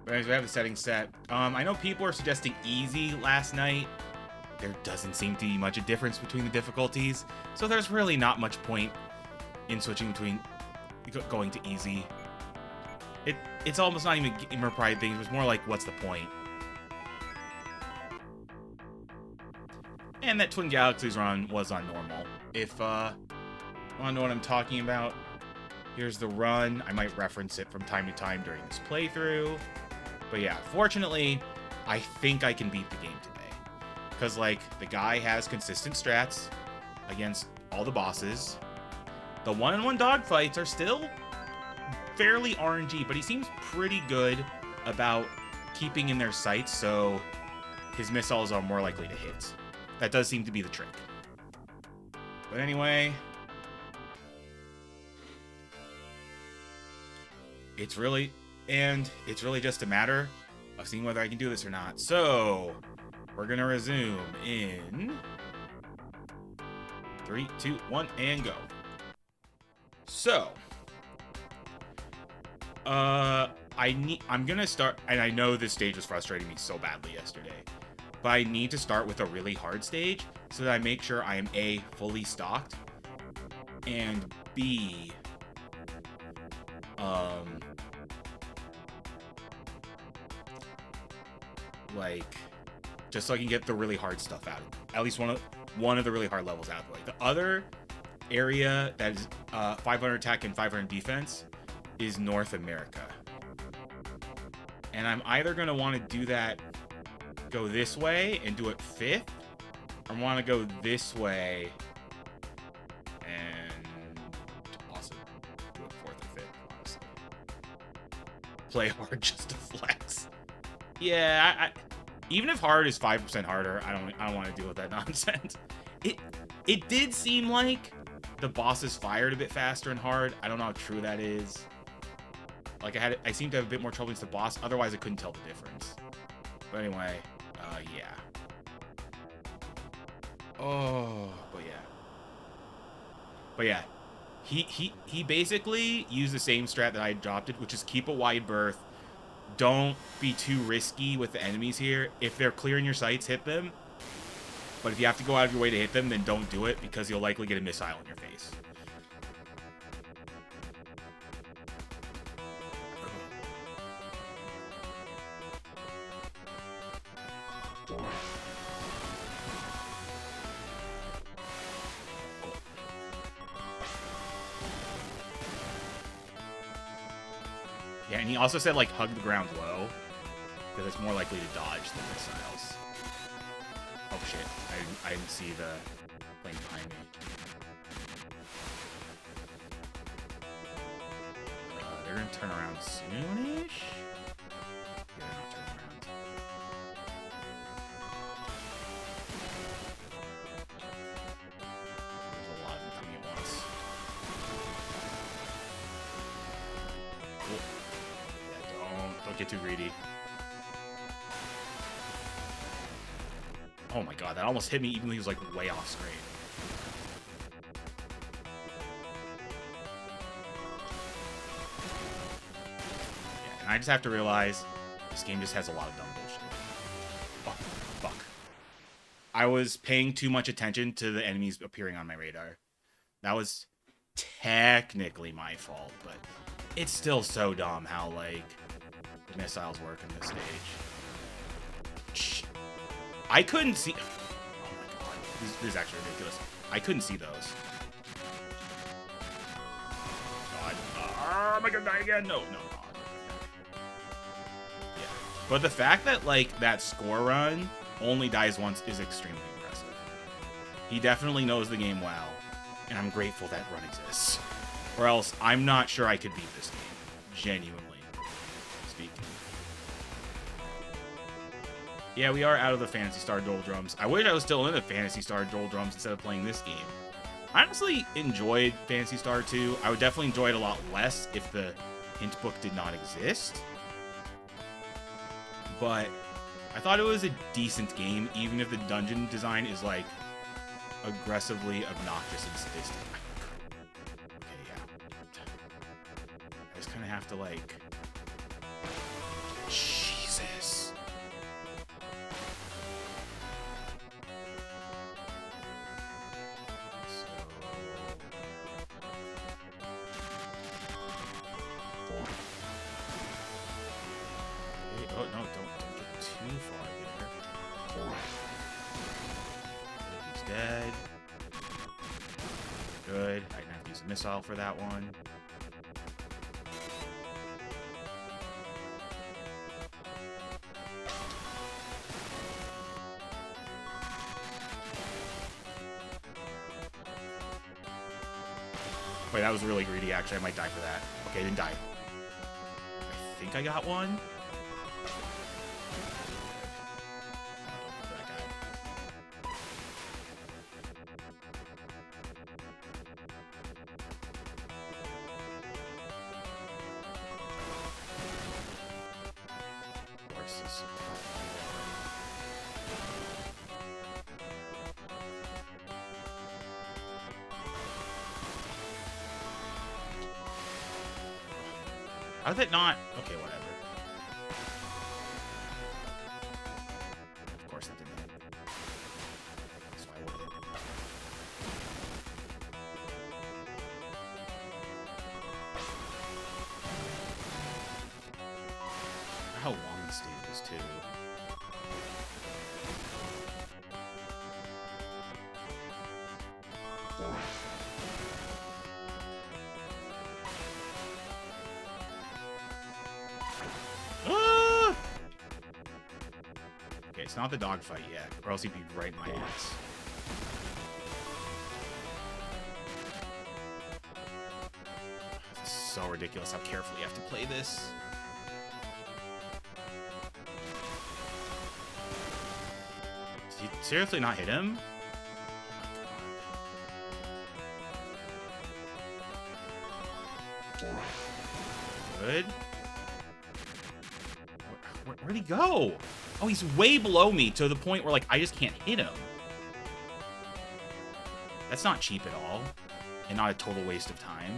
But anyways, we have the settings set. I know people are suggesting easy last night. There doesn't seem to be much a difference between the difficulties, so there's really not much point in switching between going to easy. It's almost not even a gamer pride thing. It was more like, what's the point? And that Twin Galaxies run was on normal. If you want to know what I'm talking about, here's the run. I might reference it from time to time during this playthrough. But yeah, fortunately, I think I can beat the game today. Because, like, the guy has consistent strats against all the bosses. The one-on-one dogfights are still fairly RNG, but he seems pretty good about keeping in their sights, so his missiles are more likely to hit. That does seem to be the trick. But anyway, it's really just a matter of seeing whether I can do this or not. So we're gonna resume in 3, 2, 1, and go. So I'm gonna start, and I know this stage was frustrating me so badly yesterday, but I need to start with a really hard stage so that I make sure I am A, fully stocked, and B, like, just so I can get the really hard stuff out. At least one of the really hard levels out of the way. The other area that is 500 attack and 500 defense is North America. And I'm either going to want to do that, go this way and do it 5th, or want to go this way and also do it 4th or 5th, honestly. Play hard just to flex. Yeah, even if hard is 5% harder, I don't want to deal with that nonsense. It did seem like the bosses fired a bit faster and hard. I don't know how true that is. Like, I seem to have a bit more trouble against the boss. Otherwise, I couldn't tell the difference. But anyway, yeah. Oh, but yeah. He basically used the same strat that I adopted, which is keep a wide berth. Don't be too risky with the enemies here. If they're clearing your sights, hit them. But if you have to go out of your way to hit them, then don't do it, because you'll likely get a missile in your face. Yeah, and he also said, like, hug the ground low, because it's more likely to dodge than missiles. Oh shit, I didn't see the plane behind me. They're gonna turn around soonish? Yeah, they're not turning around. There's a lot of them coming at once. Cool. Yeah, don't get too greedy. Oh my god, that almost hit me even though he was like way off screen. Yeah, and I just have to realize this game just has a lot of dumb bullshit. Fuck. I was paying too much attention to the enemies appearing on my radar. That was technically my fault, but it's still so dumb how, like, the missiles work in this stage. I couldn't see... Oh my god. This is actually ridiculous. I couldn't see those. God. Am I gonna die again? No. Yeah. But the fact that, like, that score run only dies once is extremely impressive. He definitely knows the game well, and I'm grateful that run exists. Or else, I'm not sure I could beat this game. Genuinely speaking. Yeah, we are out of the Phantasy Star Doldrums. I wish I was still in the Phantasy Star Doldrums instead of playing this game. I honestly enjoyed Phantasy Star 2. I would definitely enjoy it a lot less if the hint book did not exist. But I thought it was a decent game, even if the dungeon design is, like, aggressively obnoxious and sadistic. Okay, yeah. I just kind of have to, like... Oh, no, don't get too far there. He's dead. Good. I didn't have to use a missile for that one. Wait, that was really greedy, actually. I might die for that. Okay, I didn't die. I think I got one. That guy. Horses. How did it not? Okay, whatever. Of course that didn't hit. That's why I would hit. How long this stage is, too. Okay, it's not the dogfight yet, or else he'd be right in my ass. It's so ridiculous how carefully you have to play this. Did you seriously not hit him? Good. Where'd he go? Oh, he's way below me to the point where, like, I just can't hit him. That's not cheap at all. And not a total waste of time.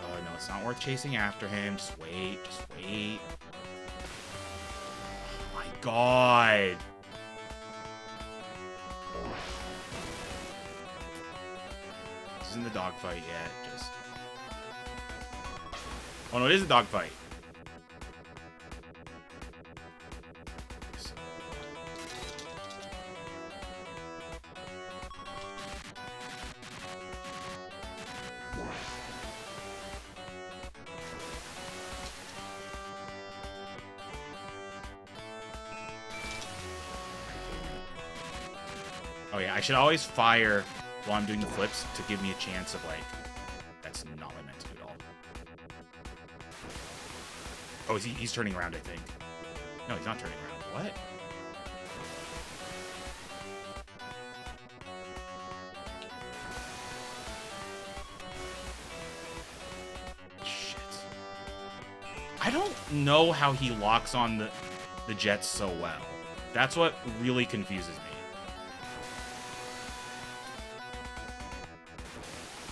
No, it's not worth chasing after him. Just wait. Just wait. Oh my god. This isn't the dogfight yet. Just... Oh, no, it is a dogfight. Oh yeah, I should always fire while I'm doing the flips to give me a chance of, like... That's not what I meant to do at all. Oh, he's turning around, I think. No, he's not turning around. What? Shit. I don't know how he locks on the jets so well. That's what really confuses me.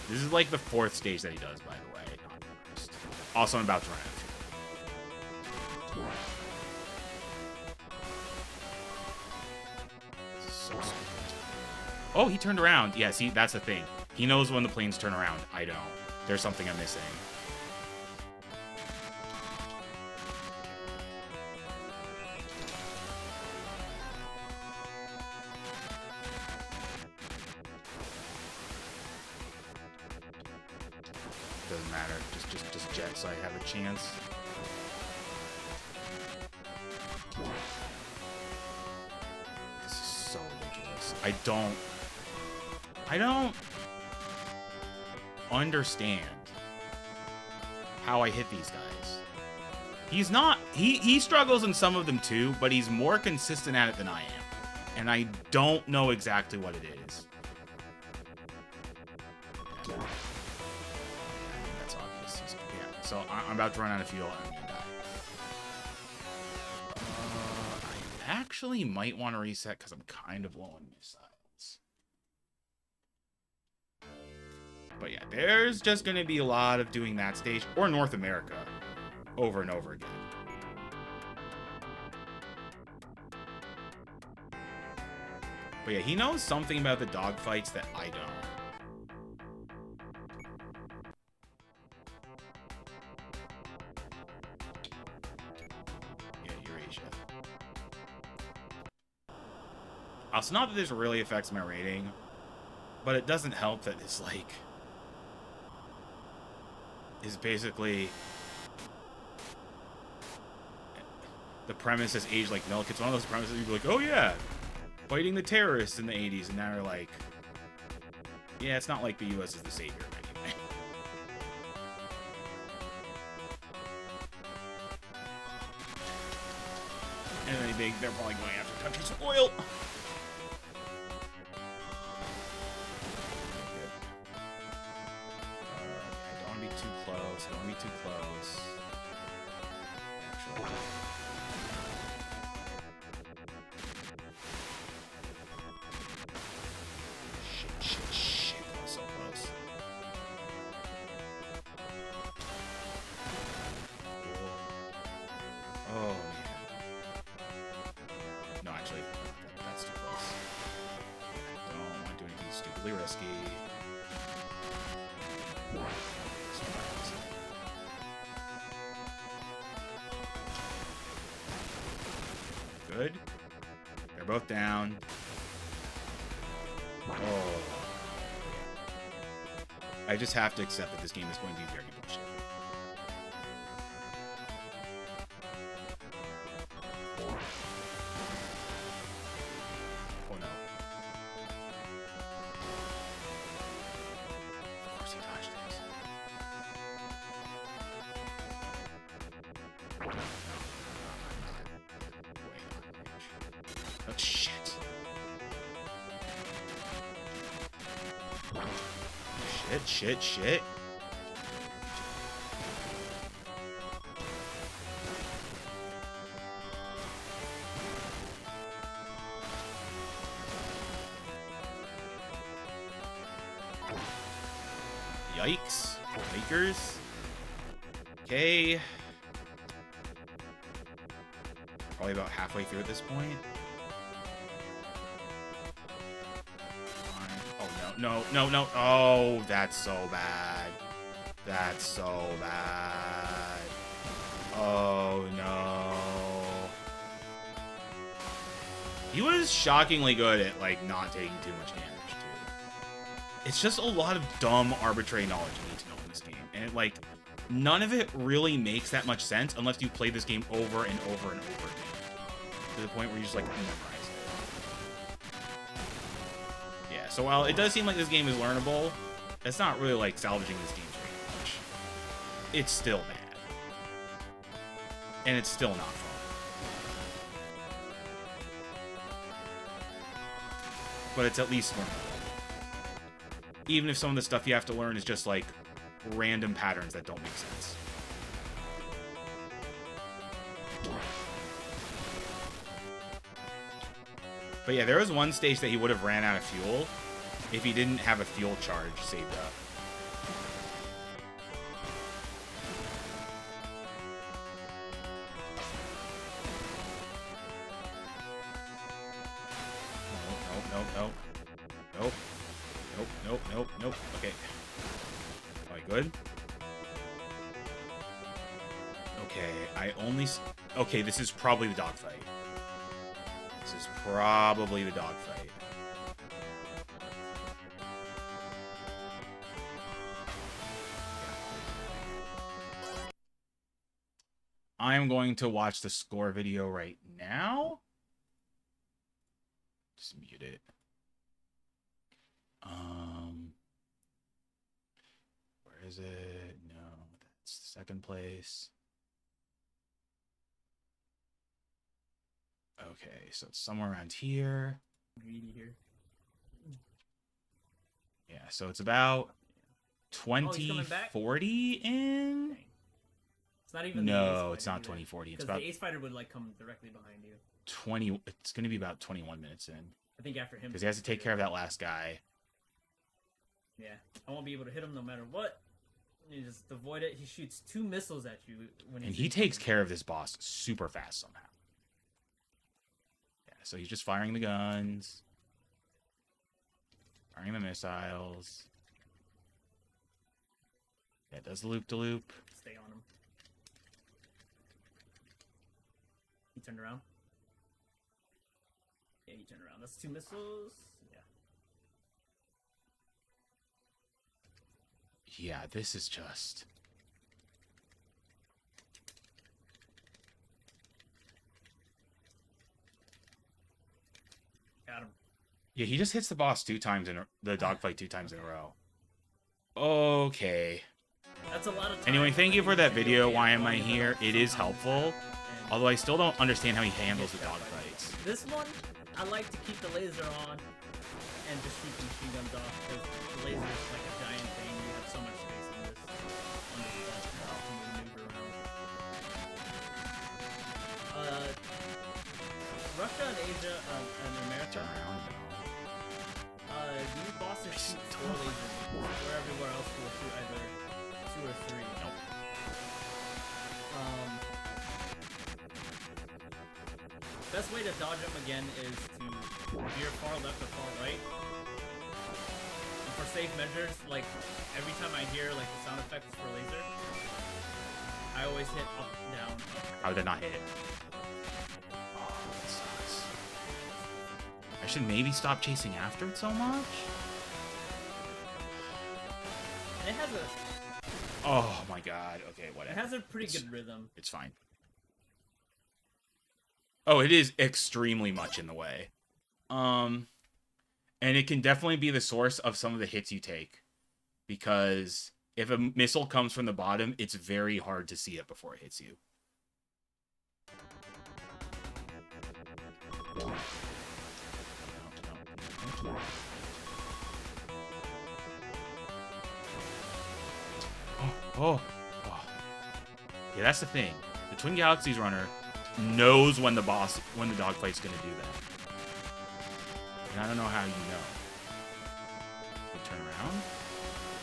This is like the 4th stage that he does, by the way. Not the first. Also, I'm about to run out. This is so stupid. Oh, he turned around. Yeah, see, that's the thing. He knows when the planes turn around. I don't. There's something I'm missing. Doesn't matter. Just jet so I have a chance. This is so ridiculous. I don't understand how I hit these guys. He's not... He struggles in some of them too, but he's more consistent at it than I am. And I don't know exactly what it is. So I'm about to run out of fuel and I'm gonna die. I actually might want to reset because I'm kind of low on missiles. But yeah, there's just gonna be a lot of doing that stage, or North America, over and over again. But yeah, he knows something about the dogfights that I don't. Also, not that this really affects my rating, but it doesn't help that it's like... is basically... the premise has aged like milk. It's one of those premises you'd be like, oh yeah, fighting the terrorists in the 80s, and now you're like, yeah, it's not like the U.S. is the savior anyway. And then they're probably going after countries with oil. I don't want to be too close. I don't want to be too close. Actually. Shit. That was so close. Oh, man. No, actually, that's too close. Don't want to do anything stupidly risky. Good. They're both down. Oh. I just have to accept that this game is going to be very bullshit. Oh no. Of course he dodged it. Oh shit. Shit. Yikes. Makers. Okay. Probably about halfway through at this point. No. Oh, that's so bad. That's so bad. Oh, no. He was shockingly good at, like, not taking too much damage, too. It's just a lot of dumb, arbitrary knowledge you need to know in this game. And, like, none of it really makes that much sense unless you play this game over and over and over again. To the point where you just, like, memorize. So while it does seem like this game is learnable, it's not really like salvaging this game very much. It's still bad. And it's still not fun. But it's at least learnable. Even if some of the stuff you have to learn is just like random patterns that don't make sense. But yeah, there was one stage that he would have ran out of fuel if he didn't have a fuel charge saved up. Nope. Okay. Alright, good. Okay, okay, this is probably the dogfight. This is probably the dogfight. I'm going to watch the score video right now. Just mute it. Where is it? No, that's second place. Okay, so it's somewhere around here. Yeah, so it's about 2040 in. It's not even. No, it's not 2040. It's about the Ace Fighter would like come directly behind you. 20. It's going to be about 21 minutes in. I think after him. Because he has to take care of that last guy. Yeah, I won't be able to hit him no matter what. You just avoid it. He shoots 2 missiles at you when he takes care of this boss super fast somehow. Yeah, so he's just firing the guns, firing the missiles. Yeah, it does the loop-de-loop. Stay on him. He turned around. Yeah, you turn around. That's 2 missiles. Yeah. Yeah, this is just... Got him. Yeah, he just hits the boss 2 times in the dogfight 2 times in a row. Okay. That's a lot of time. Anyway, thank you for that video. Why am I as long as here? don't It is somehow helpful. mishap. And Although I still don't understand how he handles the dogfights. this one, I like to keep the laser on and just shoot the machine guns off because the laser is like a giant thing. You have so much space on this bus to maneuver around. Russia and Asia and America. These bosses shoot 4 lasers, where everywhere else will shoot either 2 or 3. Nope. Best way to dodge them again is to veer far left or far right. And for safe measures, like every time I hear like the sound effects for laser, I always hit up, down, up. How did I not hit it? Oh, that sucks. I should maybe stop chasing after it so much. And it has a Oh my god. Okay, whatever. it has a pretty good rhythm. It's fine. Oh, it is extremely much in the way. And it can definitely be the source of some of the hits you take. Because if a missile comes from the bottom, it's very hard to see it before it hits you. Oh. Yeah, that's the thing. The Twin Galaxies runner knows when the dogfight's gonna do that. And I don't know how you know. You turn around?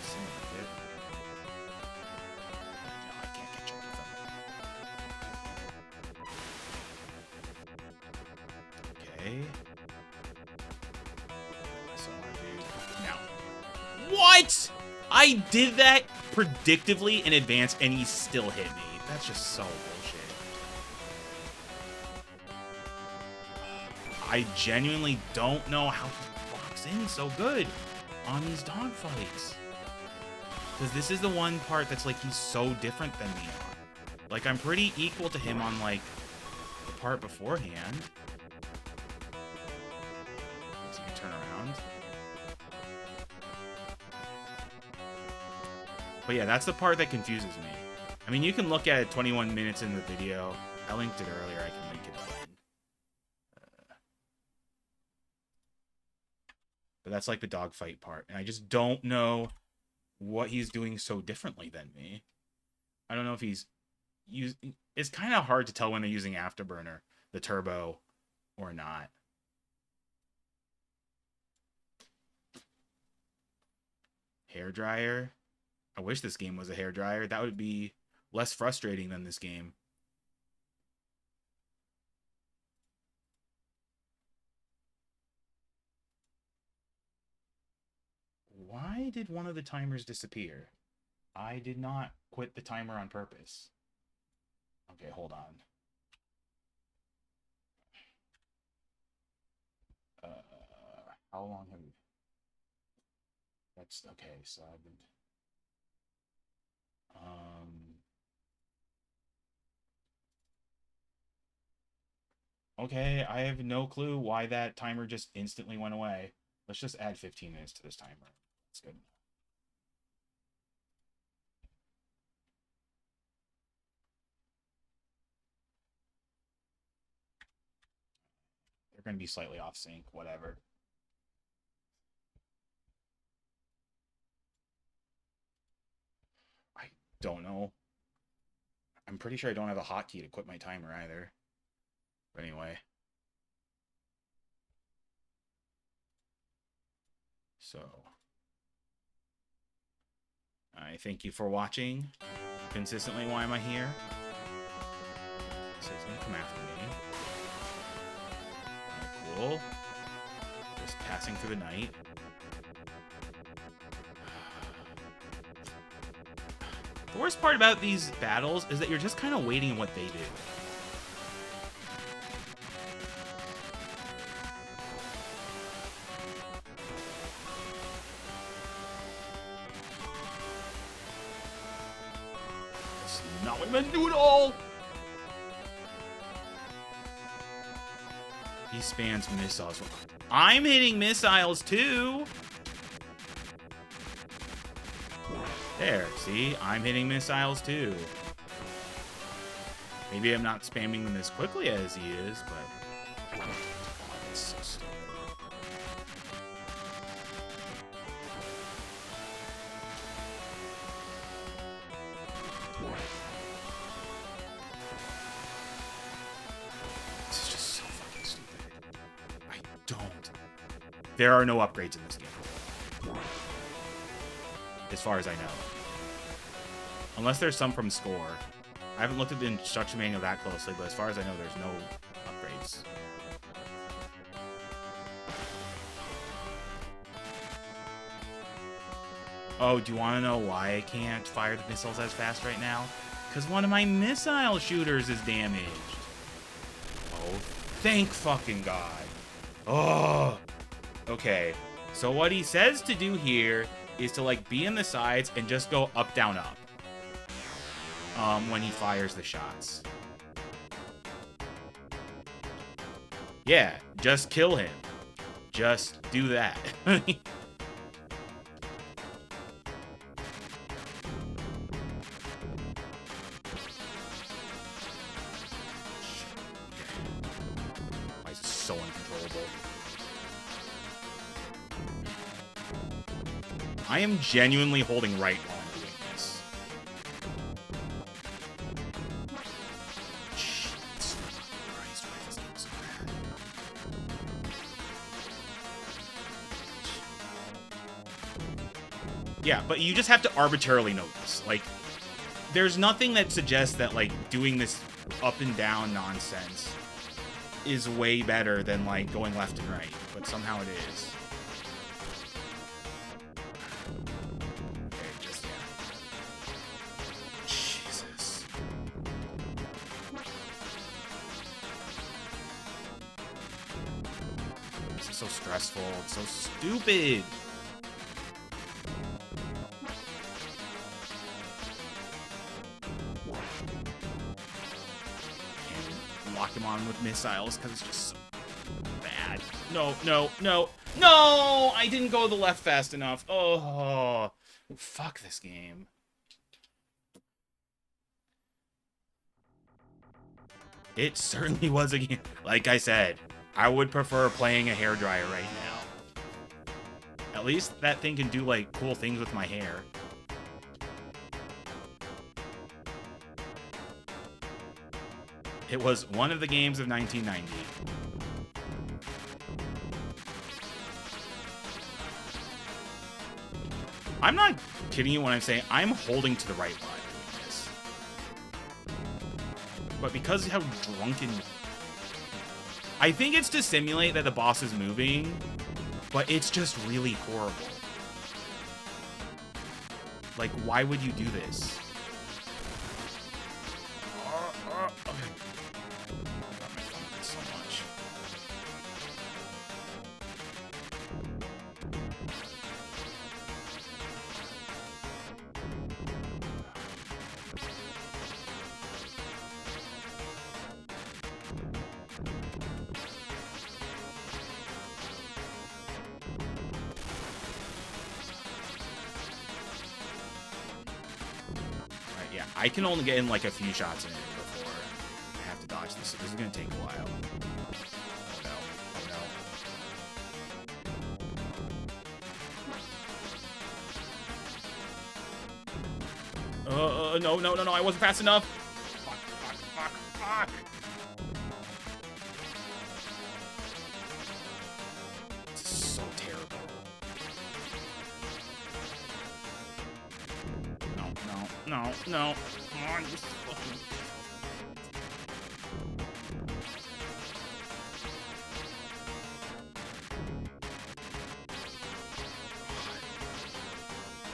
Seems like it. No, I can't catch up with them. Okay. That's all I do. Now. What? I did that predictively in advance, and he still hit me. That's just so bullshit. I genuinely don't know how to box in so good on these dogfights. Because this is the one part that's like he's so different than me on. Like I'm pretty equal to him on like the part beforehand. So you turn around. But yeah, that's the part that confuses me. I mean, you can look at it 21 minutes in the video. I linked it earlier. I can link it again. But that's like the dogfight part. And I just don't know what he's doing so differently than me. I don't know if he's using... It's kind of hard to tell when they're using Afterburner, the turbo, or not. Hairdryer. I wish this game was a hairdryer. That would be less frustrating than this game. Why did one of the timers disappear? I did not quit the timer on purpose. Okay, hold on. How long have we... That's... Okay, so I've been... Okay, I have no clue why that timer just instantly went away. Let's just add 15 minutes to this timer. That's good. They're going to be slightly off sync, whatever. I don't know. I'm pretty sure I don't have a hotkey to quit my timer either. But anyway. So. I thank you for watching. Consistently, why am I here? So it's gonna come after me. Cool. Just passing through the night. The worst part about these battles is that you're just kind of waiting on what they do. meant to do it all! He spans missiles. I'm hitting missiles too! There, see? I'm hitting missiles too. Maybe I'm not spamming them as quickly as he is, but... Oh, it's so stupid. This is just so fucking stupid. I don't. There are no upgrades in this game. As far as I know. Unless there's some from Score. I haven't looked at the instruction manual that closely, but as far as I know, there's no upgrades. Oh, do you want to know why I can't fire the missiles as fast right now? Because one of my missile shooters is damaged. Oh, thank fucking God. Oh. Okay, so what he says to do here is to, like, be in the sides and just go up, down, up. When he fires the shots. Yeah, just kill him. Just do that. Why is it so uncontrollable? I am genuinely holding right while I'm doing this. Jesus Christ, why is this game so bad? Yeah, but you just have to arbitrarily know this. Like, there's nothing that suggests that, like, doing this up and down nonsense is way better than, like, going left and right. But somehow it is. So stressful. It's so stupid. And lock him on with missiles because it's just so bad. No, no, no, no! I didn't go to the left fast enough. Oh, fuck this game. It certainly was a game. Like I said, I would prefer playing a hairdryer right now. At least that thing can do, like, cool things with my hair. It was one of the games of 1990. I'm not kidding you when I'm saying I'm holding to the right while I'm doing this. But because of how drunken... I think it's to simulate that the boss is moving, but it's just really horrible. Like, why would you do this? Okay. So much. Yeah, I can only get in like a few shots in it before I have to dodge this. So this is gonna take a while. Oh no. No, I wasn't fast enough. Fuck. This is so terrible. No. Come on, just fucking...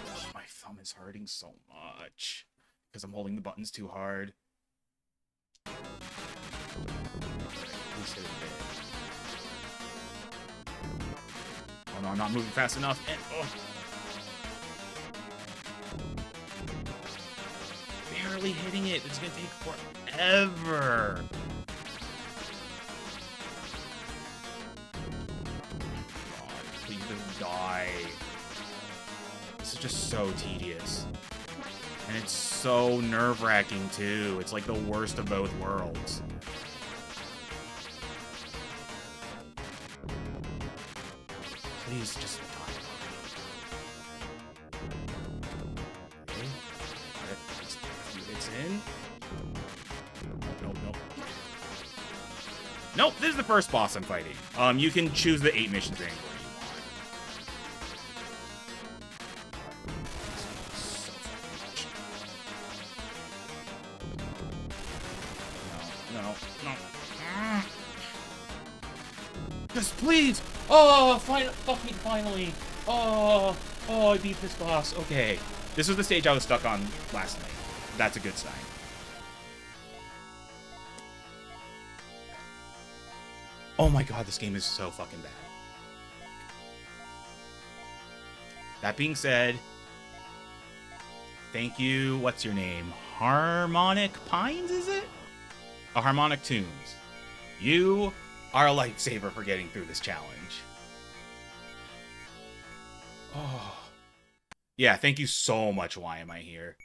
Oh, my thumb is hurting so much because I'm holding the buttons too hard. Please hit it big. Oh no, I'm not moving fast enough. And, barely hitting it. It's gonna take forever. God, please just die. This is just so tedious. And it's so nerve-wracking, too. It's like the worst of both worlds. Please just die. Okay. Just a few hits in. Nope, nope. Nope, this is the first boss I'm fighting. You can choose the 8 missions anywhere you want. No. Just please! Oh, finally! Oh, I beat this boss. Okay. This was the stage I was stuck on last night. That's a good sign. Oh my god, this game is so fucking bad. That being said, thank you, what's your name? Harmonic Pines, is it? Harmonic Tunes. You are a lifesaver for getting through this challenge. Oh. Yeah, thank you so much, Why Am I Here?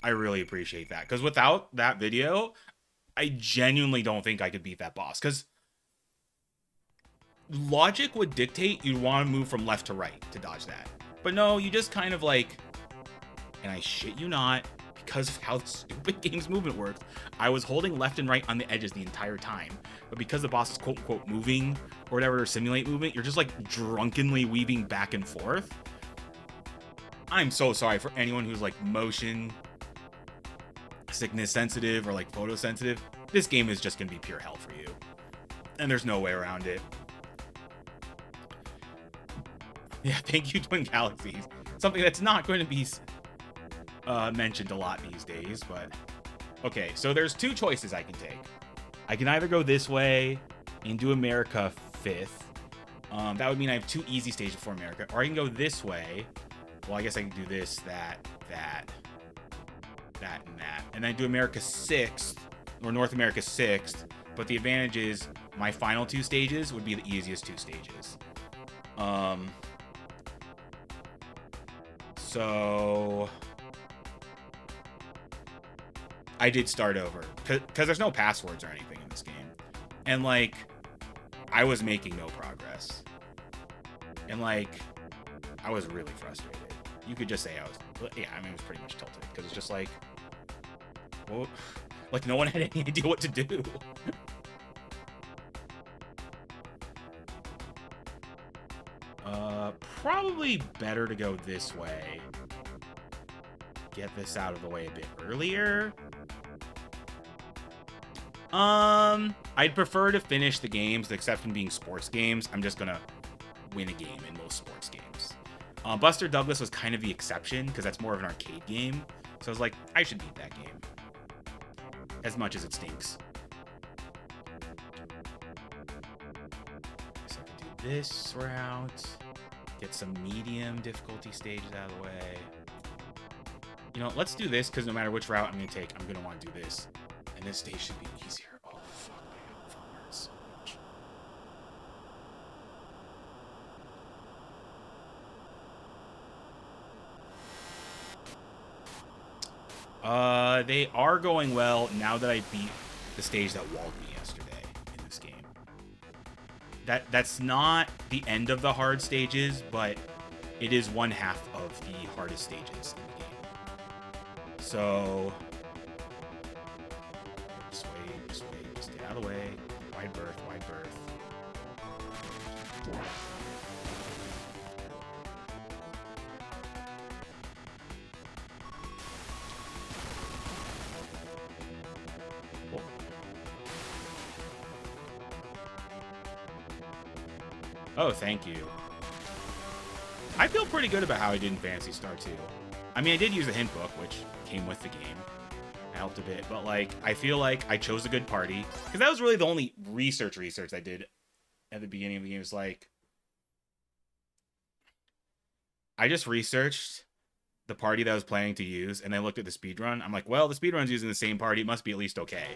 I really appreciate that. Because without that video, I genuinely don't think I could beat that boss. Because logic would dictate you'd want to move from left to right to dodge that. But no, you just kind of like... And I shit you not, because of how the stupid game's movement works, I was holding left and right on the edges the entire time. But because the boss is quote-unquote moving, or whatever, or simulate movement, you're just like drunkenly weaving back and forth. I'm so sorry for anyone who's like motion sickness sensitive or like photosensitive. This game is just gonna be pure hell for you. And there's no way around it. Yeah, thank you, Twin Galaxies. Something that's not going to be mentioned a lot these days, but... Okay, so there's 2 choices I can take. I can either go this way and do America 5th. That would mean I have 2 easy stages for America. Or I can go this way. Well, I guess I can do this, that, and that. And then do America 6th, or North America 6th. But the advantage is my final 2 stages would be the easiest 2 stages. So... I did start over. Because there's no passwords or anything in this game. And, like, I was making no progress. And, like, I was really frustrated. You could just say I was... Yeah, I mean, it was pretty much tilted. Because it's just like... Well, like, no one had any idea what to do. Probably better to go this way. Get this out of the way a bit earlier. I'd prefer to finish the games, the exception being sports games. I'm just gonna win a game in most sports games. Buster Douglas was kind of the exception, because that's more of an arcade game. So I was like, I should beat that game. As much as it stinks. So I can do this route. Get some medium difficulty stages out of the way. You know, let's do this, because no matter which route I'm going to take, I'm going to want to do this. And this stage should be easier. Oh, fuck, man. Fuck, hurts so much. They are going well now that I beat the stage that walled me yesterday in this game. That's not the end of the hard stages, but it is 1/2 of the hardest stages in the game. So just wait, just stay out of the way. Wide berth, wide berth. Cool. Oh, thank you. I feel pretty good about how I did in Phantasy Star 2. I mean, I did use the hint book, which came with the game. It helped a bit, but, like, I feel like I chose a good party. Because that was really the only research I did at the beginning of the game. It was like... I just researched the party that I was planning to use, and I looked at the speedrun. I'm like, well, the speedrun's using the same party. It must be at least okay.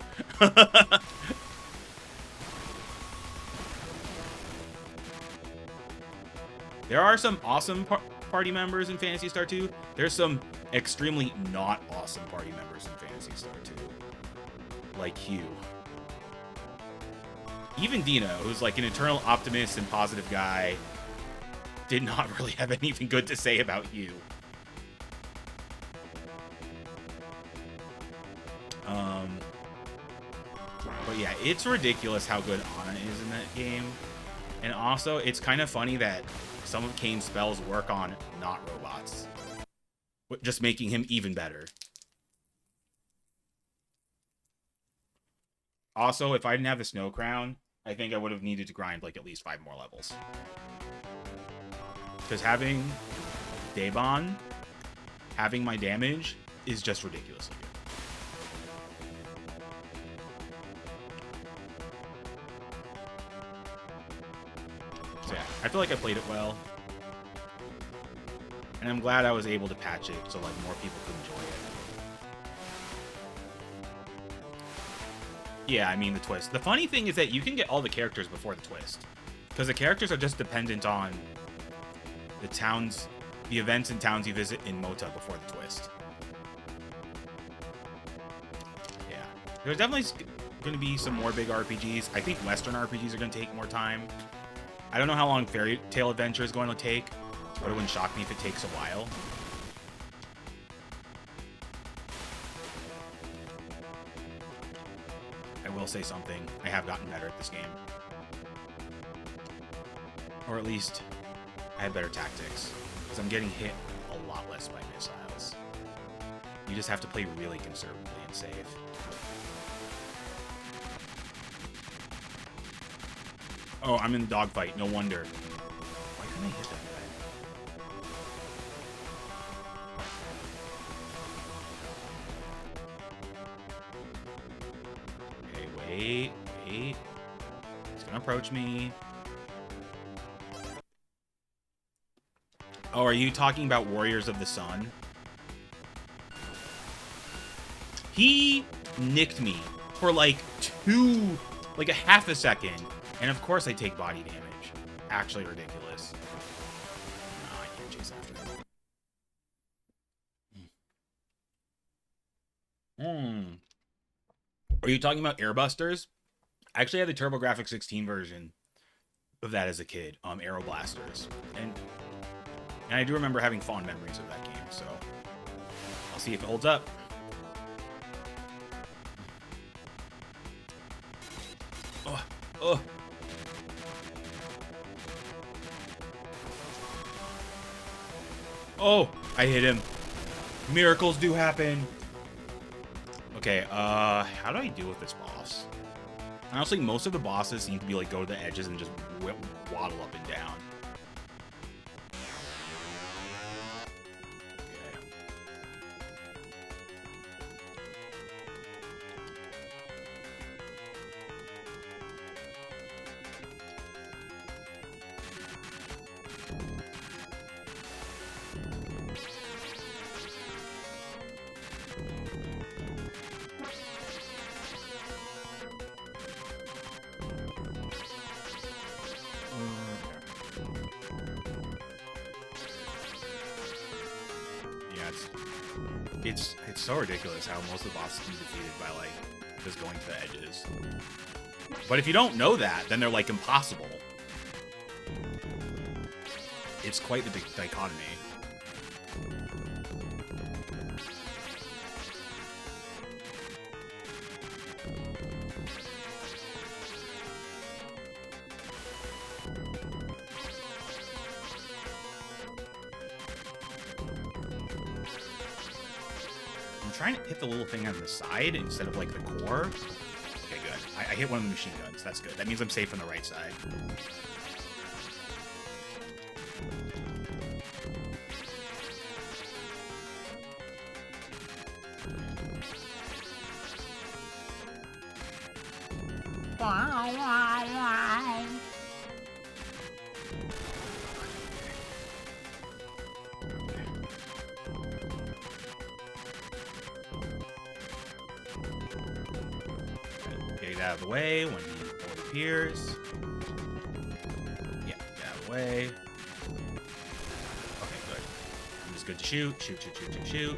There are some awesome party members in Phantasy Star 2. There's some extremely not awesome party members in Phantasy Star 2. Like Hugh. Even Dino, who's like an eternal optimist and positive guy, did not really have anything good to say about Hugh. But yeah, it's ridiculous how good Ana is in that game. And also, it's kind of funny that some of Kane's spells work on not robots, just making him even better. Also, if I didn't have the Snow Crown, I think I would have needed to grind like at least 5 more levels. Because having Daebon, having my damage, is just ridiculously good. So yeah, I feel like I played it well. And I'm glad I was able to patch it so like more people could enjoy it. Yeah, I mean the twist. The funny thing is that you can get all the characters before the twist. Because the characters are just dependent on the towns, the events and towns you visit in Mota before the twist. Yeah. There's definitely going to be some more big RPGs. I think Western RPGs are going to take more time. I don't know how long Fairy Tail Adventure is going to take, but it wouldn't shock me if it takes a while. I will say something. I have gotten better at this game. Or at least, I have better tactics. Because I'm getting hit a lot less by missiles. You just have to play really conservatively and safe. Oh, I'm in the dogfight. No wonder. Why couldn't I hit that guy? Okay, wait. He's gonna approach me. Oh, are you talking about Warriors of the Sun? He nicked me for like a half a second. And of course I take body damage. Actually ridiculous. No, I can't chase after him. Are you talking about Airbusters? I actually had the TurboGrafx 16 version of that as a kid. Aero Blasters. And I do remember having fond memories of that game, so I'll see if it holds up. Oh. Oh, I hit him. Miracles do happen. Okay, how do I deal with this boss? Honestly, most of the bosses seem to be like go to the edges and just waddle up and down. It's so ridiculous how most of the bosses can be defeated by like just going to the edges. But if you don't know that, then they're like impossible. It's quite the dichotomy. Trying to hit the little thing on the side instead of like the core. Okay, good. I hit one of the machine guns. That's good. That means I'm safe on the right side. Get out of the way when he appears. Yeah, get out of the way. Okay, good. It's good to shoot. Shoot, shoot, shoot, shoot, shoot.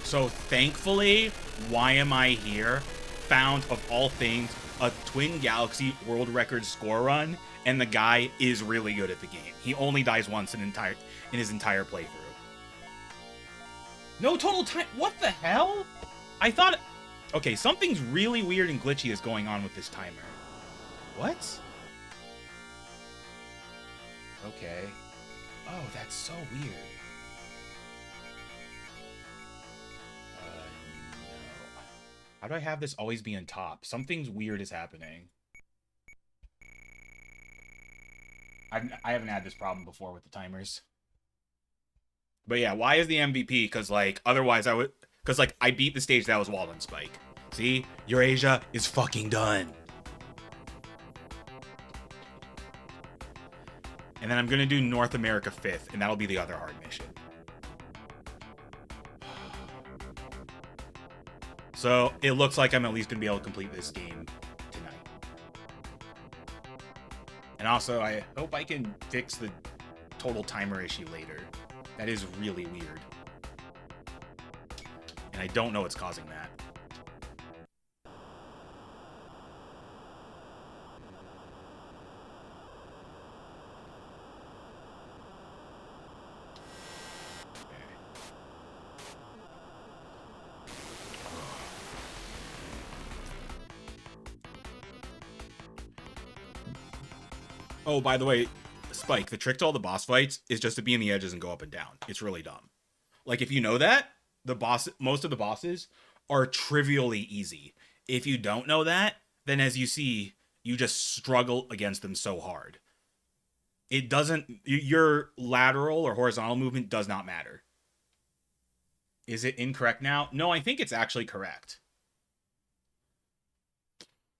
So thankfully, why am I here? Found, of all things, a Twin Galaxy world record score run, and the guy is really good at the game. He only dies once in his entire playthrough. No total time. What the hell? I thought. Okay, something's really weird and glitchy is going on with this timer. What? Okay. Oh, that's so weird. No. How do I have this always be on top? Something's weird is happening. I haven't had this problem before with the timers. But yeah, why is the MVP? Because, like, otherwise I would... Because, like, I beat the stage that was Walden Spike. See? Eurasia is fucking done. And then I'm going to do North America 5th, and that'll be the other hard mission. So, it looks like I'm at least going to be able to complete this game tonight. And also, I hope I can fix the total timer issue later. That is really weird. And I don't know what's causing that. Oh, by the way, Spike, the trick to all the boss fights is just to be in the edges and go up and down. It's really dumb. Like, if you know that, most of the bosses are trivially easy. If you don't know that, then as you see, you just struggle against them so hard. It doesn't... Your lateral or horizontal movement does not matter. Is it incorrect now? No, I think it's actually correct.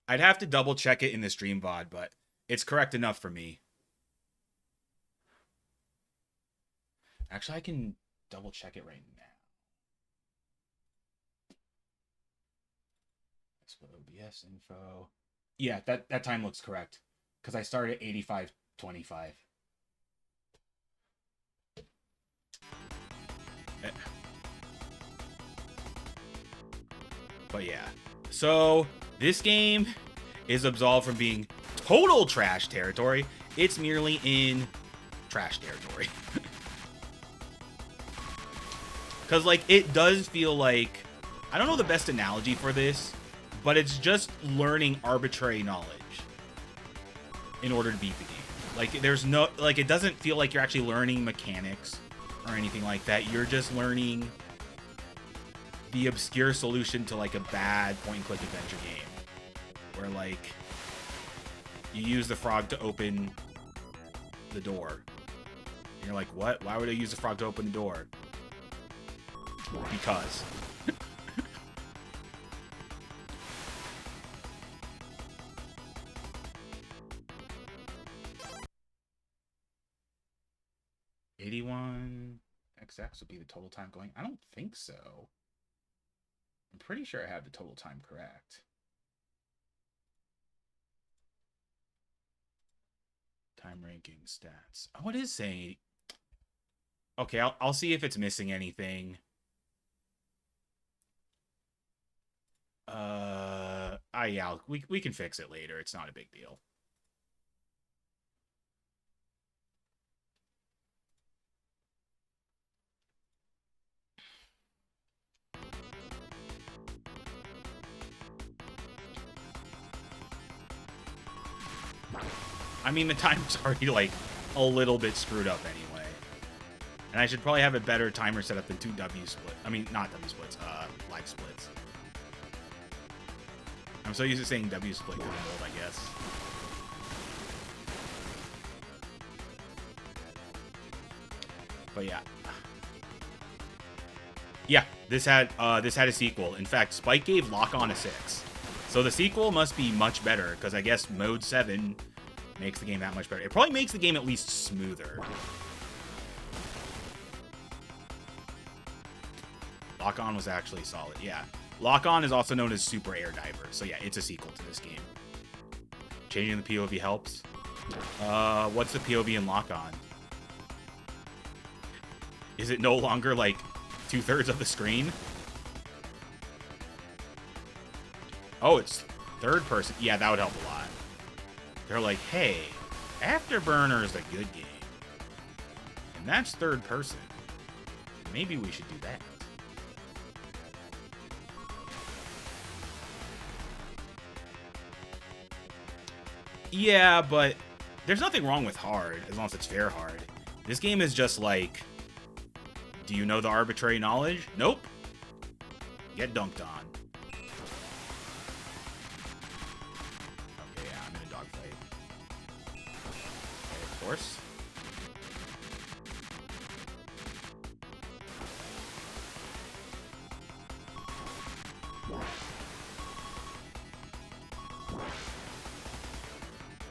I'd have to double check it in the stream VOD, but it's correct enough for me. Actually, I can double check it right now. Let's put OBS info. Yeah, that time looks correct. Because I started at 85:25. But yeah. So, this game is absolved from being total trash territory. It's merely in trash territory. Because, like, it does feel like... I don't know the best analogy for this, but it's just learning arbitrary knowledge in order to beat the game. Like, there's no... Like, it doesn't feel like you're actually learning mechanics or anything like that. You're just learning the obscure solution to, like, a bad point-and-click adventure game. Where, like, you use the frog to open the door. And you're like, what? Why would I use the frog to open the door? Because. $81 XX would be the total time going. I don't think so. I'm pretty sure I have the total time correct. Time ranking stats. Oh, it is saying. Okay, I'll see if it's missing anything. Yeah, we can fix it later. It's not a big deal. I mean, the time's already, like, a little bit screwed up anyway. And I should probably have a better timer set up than 2 W split. I mean, not W splits, live splits. I'm so used to saying W split because I'm old, I guess. But yeah. Yeah, this had a sequel. In fact, Spike gave Lock On a 6. So the sequel must be much better, because I guess Mode 7 makes the game that much better. It probably makes the game at least smoother. Lock On was actually solid. Yeah. Lock On is also known as Super Air Diver. So yeah, it's a sequel to this game. Changing the POV helps. What's the POV in Lock On? Is it no longer like 2/3 of the screen? Oh, it's third person. Yeah, that would help a lot. They're like, hey, Afterburner is a good game. And that's third person. Maybe we should do that. Yeah, but there's nothing wrong with hard, as long as it's fair hard. This game is just like, do you know the arbitrary knowledge? Nope. Get dunked on. Okay, yeah, I'm in a dogfight. Okay, of course.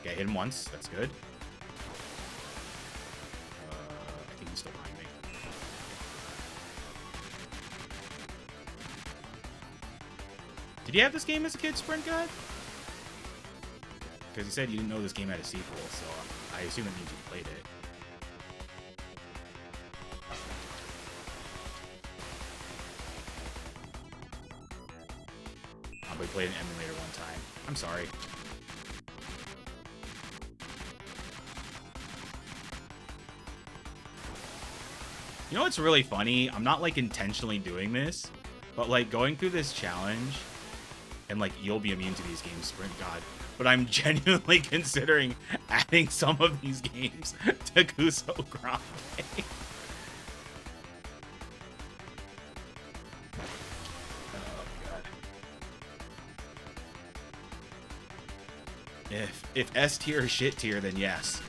Okay, hit him once. That's good. I think he's still behind me. Did you have this game as a kid, Sprint Guy? Because he said you didn't know this game had a sequel, so I assume it means you played it. We played an emulator one time. I'm sorry. You know what's really funny? I'm not like intentionally doing this, but like going through this challenge, and like you'll be immune to these games, Sprint God. But I'm genuinely considering adding some of these games to Kuso Grande. If S tier is shit tier, then yes.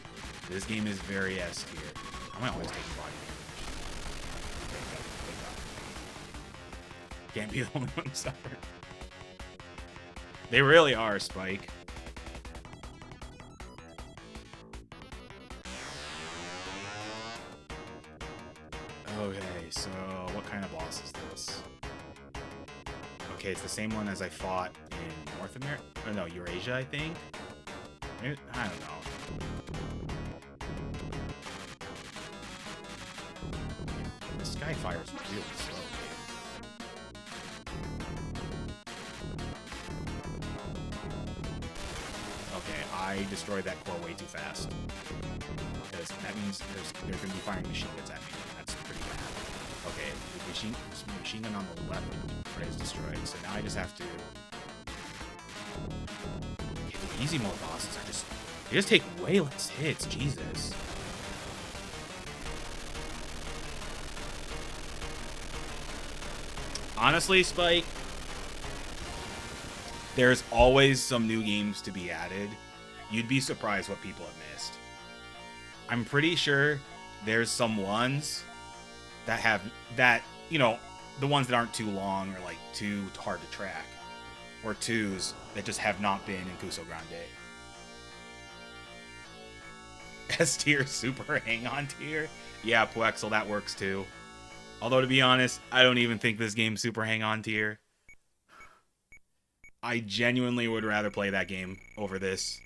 This game is very S tier. I'm always taking body damage. Can't be the only one to suffer. They really are, Spike. Okay, so what kind of boss is this? Okay, it's the same one as I fought in North America. Or no, Eurasia, I think. I don't know. This guy fires really slow. Okay, I destroyed that core way too fast. Because that means they're going to be firing machine guns at me. That's pretty bad. Okay, the machine gun on the left is destroyed. So now I just have to... Easy mode bosses are just, they just take way less hits, Jesus. Honestly, Spike, there's always some new games to be added. You'd be surprised what people have missed. I'm pretty sure there's some ones that have, you know, the ones that aren't too long or like too hard to track. Or twos that just have not been in Kuso Grande. S tier, super hang on tier. Yeah, Puexel, that works too. Although to be honest, I don't even think this game's super hang on tier. I genuinely would rather play that game over this.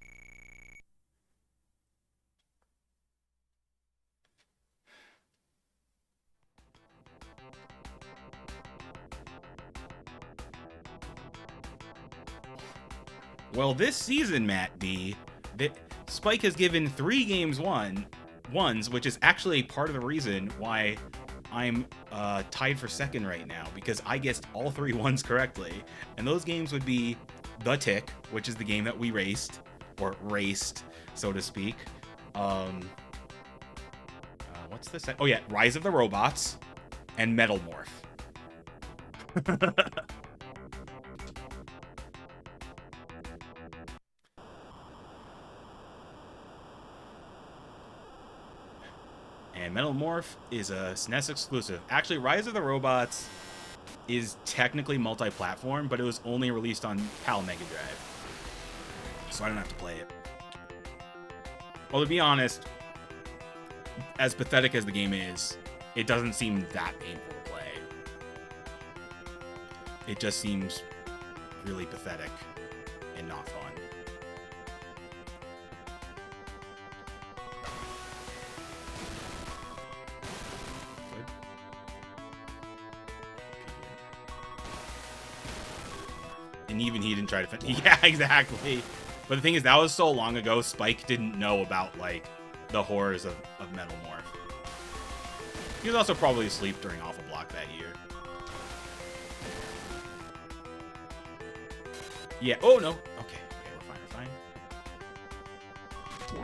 Well, this season, Matt B, Spike has given 3 games ones, which is actually part of the reason why I'm tied for second right now, because I guessed all 3 ones correctly. And those games would be The Tick, which is the game that we raced, so to speak. What's the second? Oh yeah, Rise of the Robots and Metal Morph. And Metal Morph is a SNES exclusive. Actually, Rise of the Robots is technically multi-platform, but it was only released on PAL Mega Drive. So I don't have to play it. Well, to be honest, as pathetic as the game is, it doesn't seem that painful to play. it just seems really pathetic and not fun. And even he didn't try to finish. Yeah, exactly. But the thing is, that was so long ago, Spike didn't know about, like, the horrors of Metal Morph. He was also probably asleep during Alpha Block that year. Yeah, oh no. Okay, we're fine, we're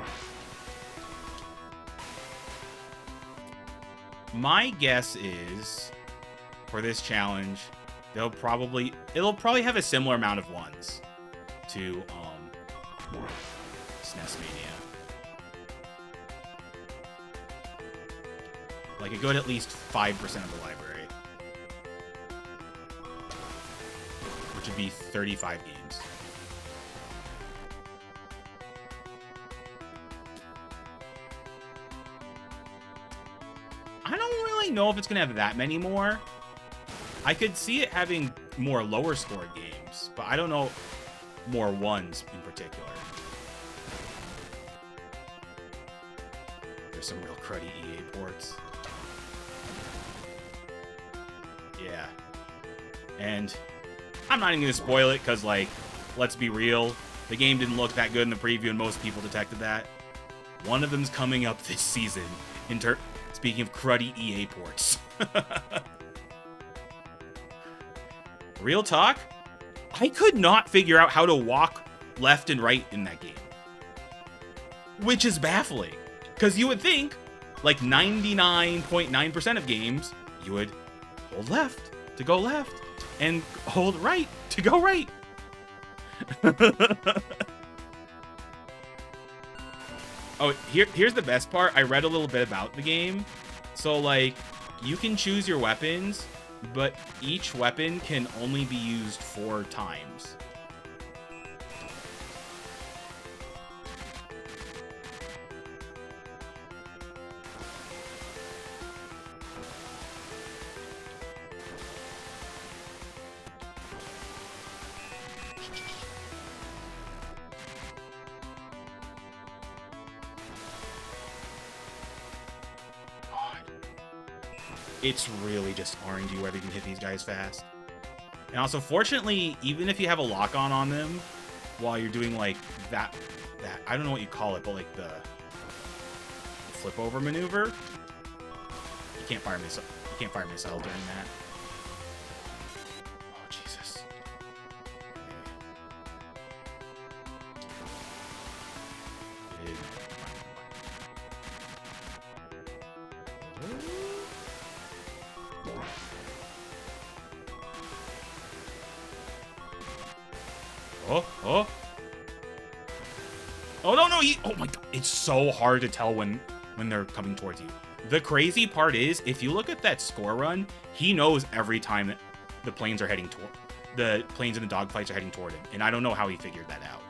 fine. My guess is, for this challenge, it'll probably have a similar amount of ones to SNES Mania. Like a good at least 5% of the library, which would be 35 games. I don't really know if it's gonna have that many more. I could see it having more lower scored games, but I don't know more ones in particular. There's some real cruddy EA ports. Yeah. And I'm not even going to spoil it because, like, let's be real. The game didn't look that good in the preview and most people detected that. One of them's coming up this season. Speaking of cruddy EA ports. Real talk, I could not figure out how to walk left and right in that game. Which is baffling. Because you would think, like 99.9% of games, you would hold left to go left and hold right to go right. Oh, here's the best part. I read a little bit about the game. So, like, you can choose your weapons, but each weapon can only be used 4 times. It's really just RNG whether you can hit these guys fast. And also, fortunately, even if you have a lock-on on them while you're doing, like, that, I don't know what you call it, but, like, the flip-over maneuver, you can't fire missile during that. Oh, Jesus. Oh, no, oh my God. It's so hard to tell when they're coming towards you. The crazy part is, if you look at that score run, he knows every time that the planes and the dogfights are heading toward him. And I don't know how he figured that out.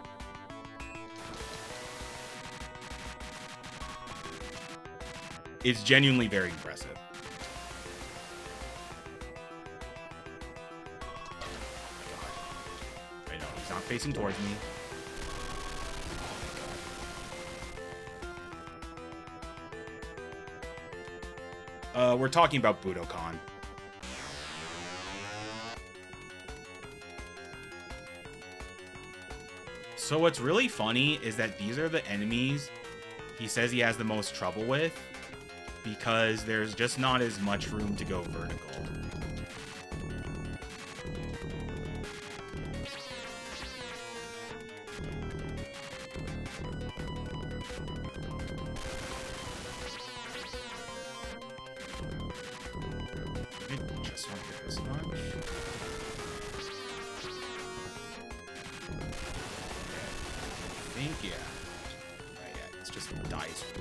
It's genuinely very impressive. I know, he's not facing towards me. We're talking about Budokan. So what's really funny is that these are the enemies he says he has the most trouble with because there's just not as much room to go vertical.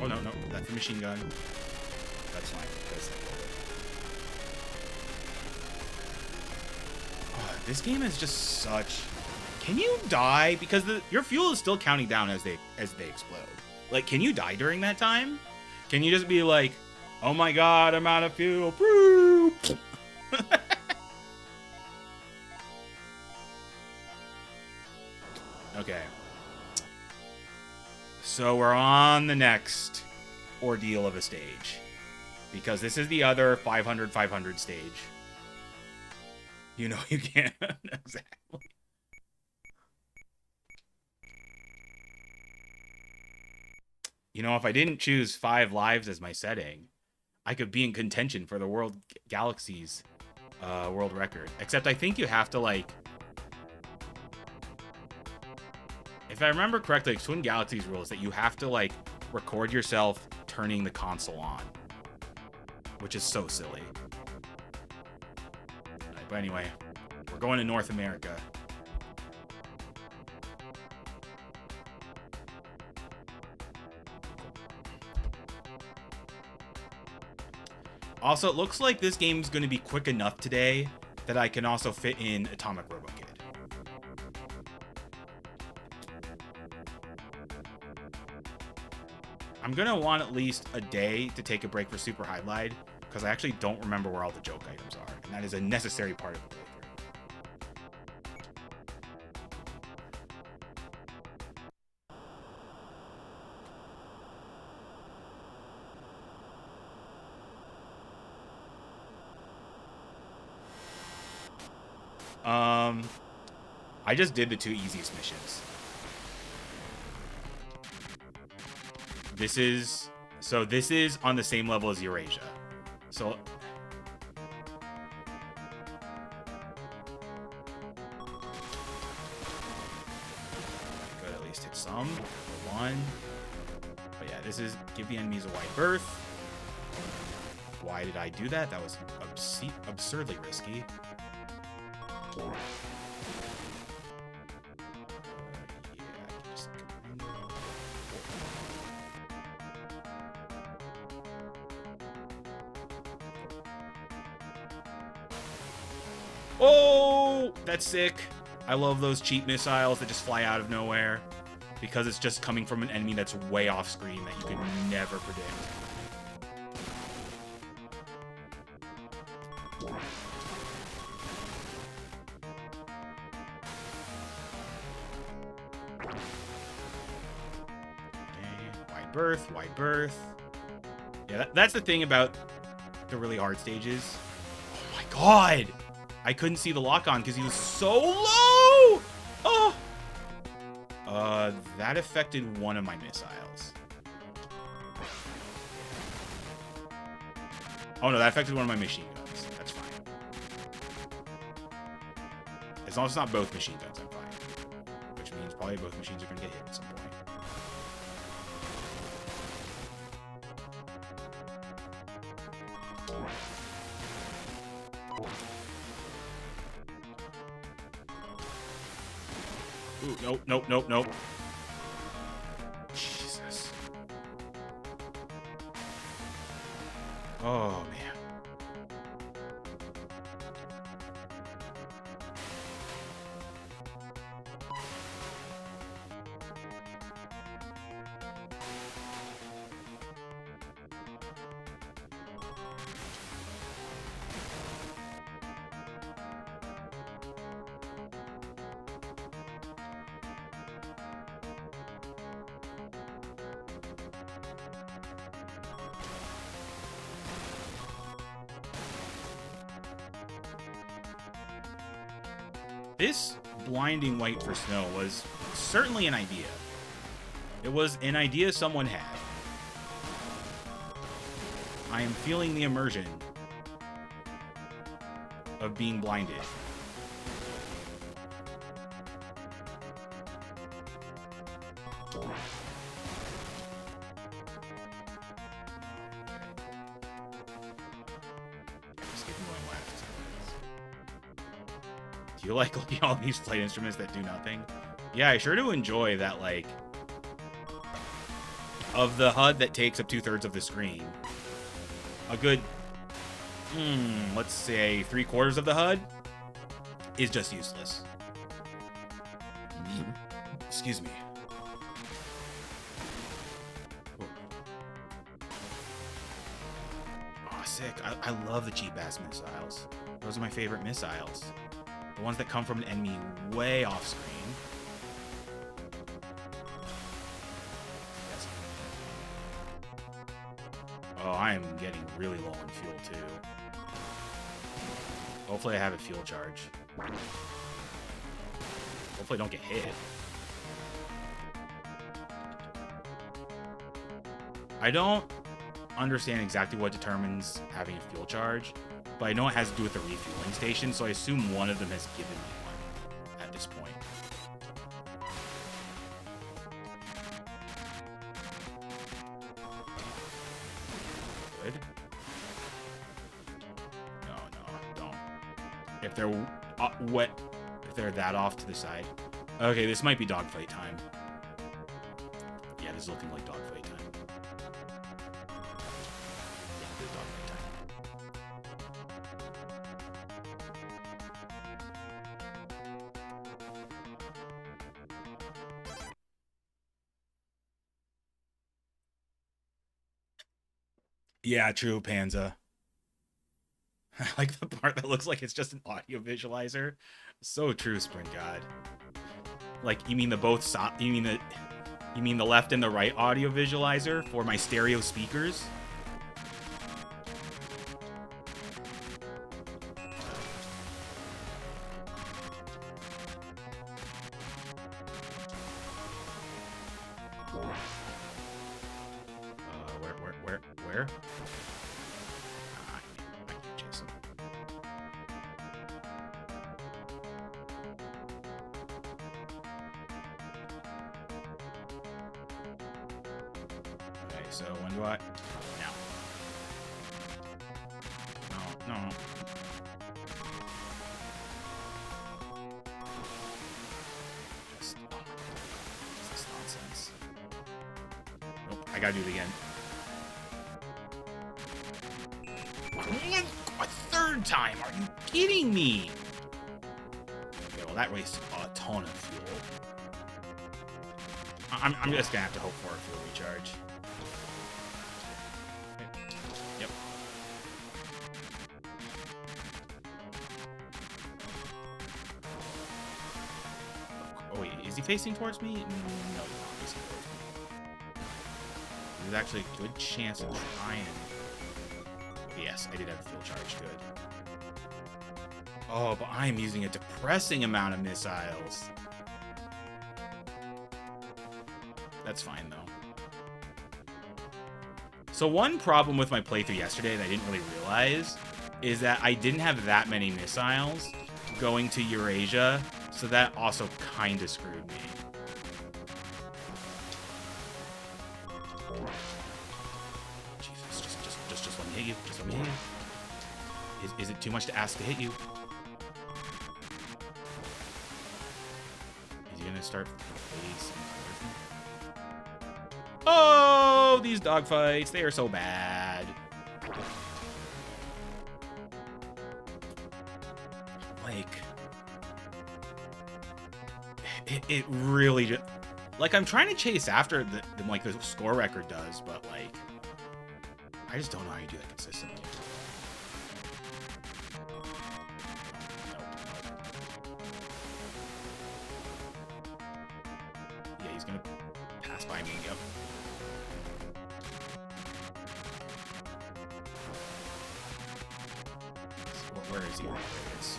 Oh, no, that's the machine gun. That's fine. Oh, this game is just such... Can you die? Because your fuel is still counting down as they explode. Like, can you die during that time? Can you just be like, oh my God, I'm out of fuel. Okay. So we're on the next ordeal of a stage. Because this is the other 500 stage. You know you can't. Exactly. You know, if I didn't choose 5 lives as my setting, I could be in contention for the World Galaxies world record. Except I think you have to, like... If I remember correctly, Twin Galaxies rules that you have to, like, record yourself turning the console on. Which is so silly. Right, but anyway, we're going to North America. Also, it looks like this game's going to be quick enough today that I can also fit in Atomic Robo Kid. I'm going to want at least a day to take a break for Super Highlight, because I actually don't remember where all the joke items are, and that is a necessary part of the playthrough. I just did the 2 easiest missions. This is on the same level as Eurasia. So could at least hit some. One. But yeah, this is give the enemies a wide berth. Why did I do that? That was absurdly risky. Oh, that's sick. I love those cheap missiles that just fly out of nowhere because it's just coming from an enemy that's way off screen that you could never predict. Okay, wide berth. Yeah, that's the thing about the really hard stages. Oh my god! I couldn't see the lock-on because he was so low! Oh! That affected one of my missiles. Oh no, that affected one of my machine guns. That's fine. As long as it's not both machine guns, I'm fine. Which means probably both machines are going to get hit at some point. Ooh, nope. Jesus. Oh, man. This blinding white for snow was certainly an idea. It was an idea someone had. I am feeling the immersion of being blinded. Do you like all these flight instruments that do nothing? Yeah, I sure do enjoy that, like, of the HUD that takes up 2/3 of the screen. A good, let's say 3/4 of the HUD is just useless. Excuse me. Oh, sick. I love the cheap-ass missiles. Those are my favorite missiles. The ones that come from an enemy way off screen. Oh, I am getting really low on fuel, too. Hopefully I have a fuel charge. Hopefully I don't get hit. I don't understand exactly what determines having a fuel charge, but I know it has to do with the refueling station, so I assume one of them has given me one at this point. Good. No, don't. If they're wet, if they're that off to the side. Okay, this might be dogfight time. Yeah, this is looking like dogfight time. Yeah, this is dogfight time. Yeah, true, Panza. I like the part that looks like it's just an audio visualizer. So true, Sprint God. Like, you mean the both side? You mean the left and the right audio visualizer for my stereo speakers? Where? I can't chase him. Okay, so when do I? Now. No. Just this nonsense. Nope, I gotta do it again. A third time? Are you kidding me? Okay, well that wasted a ton of fuel. I'm just gonna have to hope for a fuel recharge. Okay. Yep. Oh wait, is he facing towards me? No, he's not facing towards me. There's actually a good chance of trying. Yes, I did have a fuel charge. Good. Oh, but I'm using a depressing amount of missiles. That's fine, though. So one problem with my playthrough yesterday that I didn't really realize is that I didn't have that many missiles going to Eurasia, so that also kind of screwed me. Just let me hit you. Just let me hit you. Is it too much to ask to hit you? Is he gonna start facing? Oh, these dogfights, they are so bad. Like, it really just, like, I'm trying to chase after the like the score record does, but like, I just don't know how you do that consistently. Yeah, he's gonna pass by me. Yep. Where is he? There he is.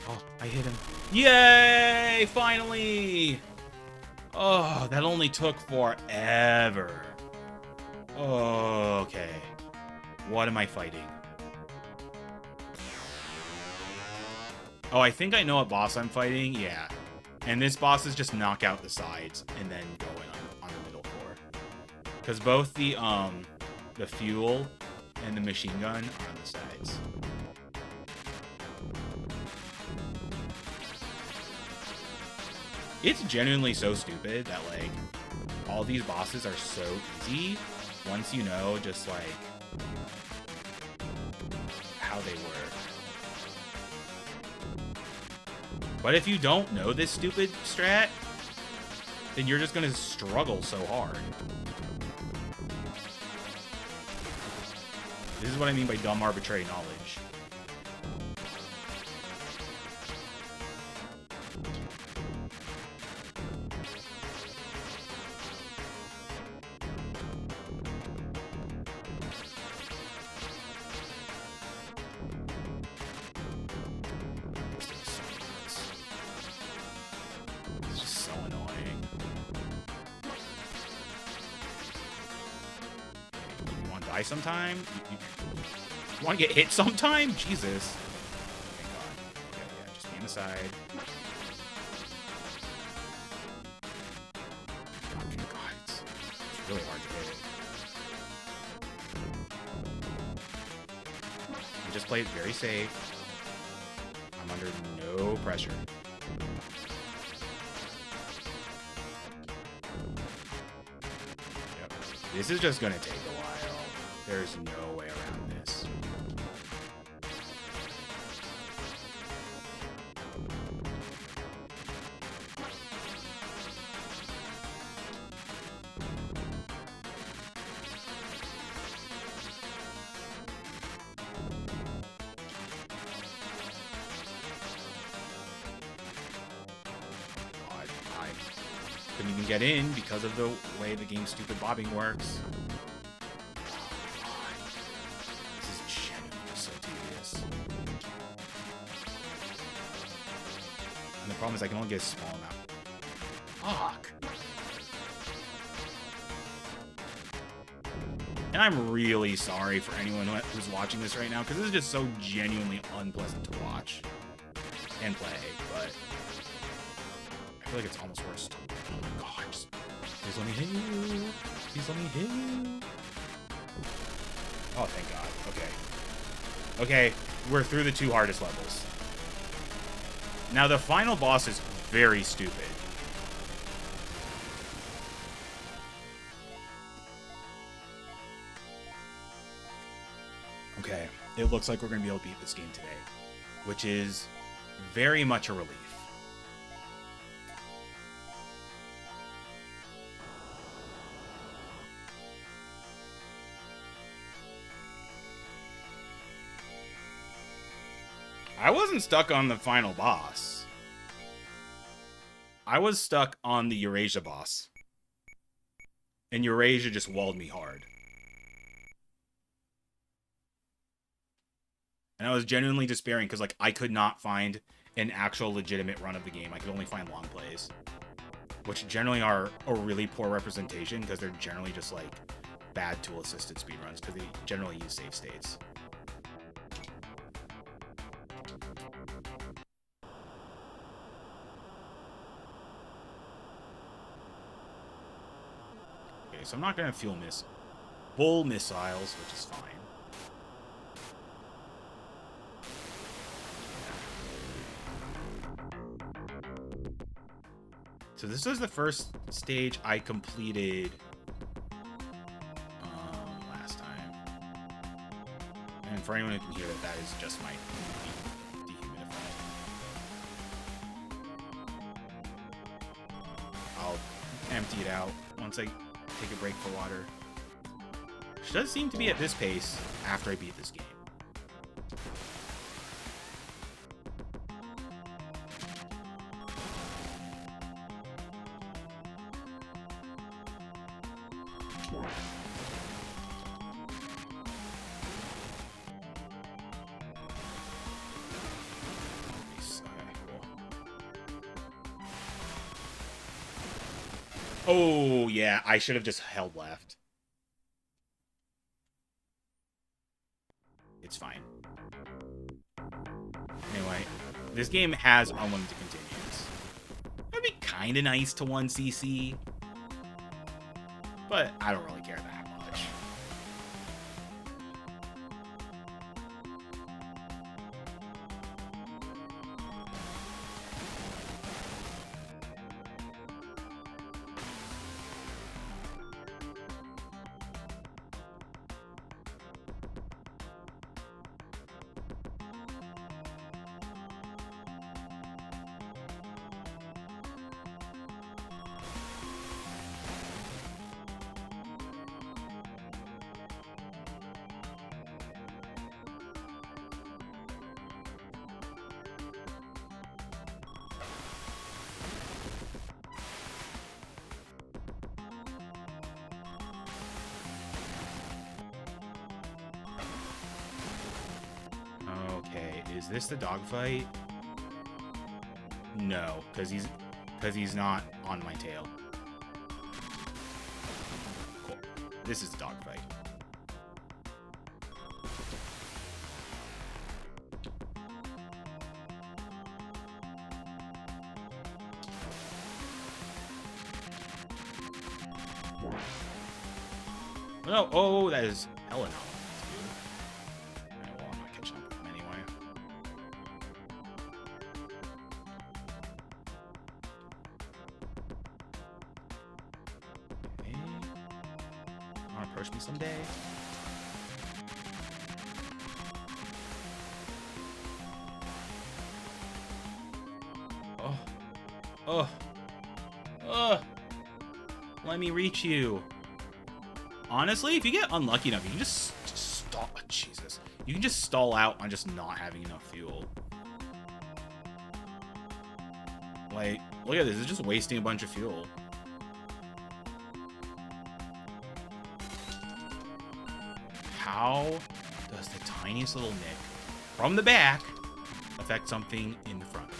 Oh, I hit him. Yay! Finally! Oh, that only took forever. Okay. What am I fighting? Oh, I think I know what boss I'm fighting. Yeah. And this boss is just knock out the sides and then go in on the middle core. Because both the fuel and the machine gun are on the sides. It's genuinely so stupid that, like, all these bosses are so easy once you know just, like, how they work. But if you don't know this stupid strat, then you're just gonna struggle so hard. This is what I mean by dumb arbitrary knowledge. die sometime? You want to get hit sometime? Jesus. Thank God. Yeah, just be on the side. God, it's really hard to hit. And just play it very safe. I'm under no pressure. Yep. This is just gonna take a while. There's no way around this. Couldn't even get in because of the way the game's stupid bobbing works. This is genuinely so tedious. And the problem is I can only get a small amount. Fuck! And I'm really sorry for anyone who's watching this right now, because this is just so genuinely unpleasant to watch and play, but I feel like it's almost worse. Oh my god, please let me hit you. Please let me hit you. Oh, thank god. Okay. Okay, we're through the 2 hardest levels. Now, the final boss is very stupid. Okay, it looks like we're going to be able to beat this game today, which is very much a relief. I wasn't stuck on the final boss. I was stuck on the Eurasia boss. And Eurasia just walled me hard. And I was genuinely despairing because, like, I could not find an actual legitimate run of the game. I could only find long plays. Which generally are a really poor representation because they're generally just, like, bad tool-assisted speedruns because they generally use save states. Okay, so I'm not going to fuel full missiles, which is fine. So this is the first stage I completed last time. And for anyone who can hear it, that is just my dehumidifier. I'll empty it out once I take a break for water. Which does seem to be at this pace after I beat this game. Oh, yeah, I should have just held left. It's fine. Anyway, this game has unlimited continues. It would be kind of nice to 1cc, but I don't really care that much. Is this the dogfight? No, because he's not on my tail. Cool. This is the dogfight. No, oh, that is hella not what I want to do. Alright, well, I'm not catching up with him anyway. Okay. Want to approach me someday? Oh. Oh. Oh. Let me reach you. Honestly, if you get unlucky enough, you can just stall. Oh, Jesus. You can just stall out on just not having enough fuel. Like, look at this. It's just wasting a bunch of fuel. How does the tiniest little nick from the back affect something in the front?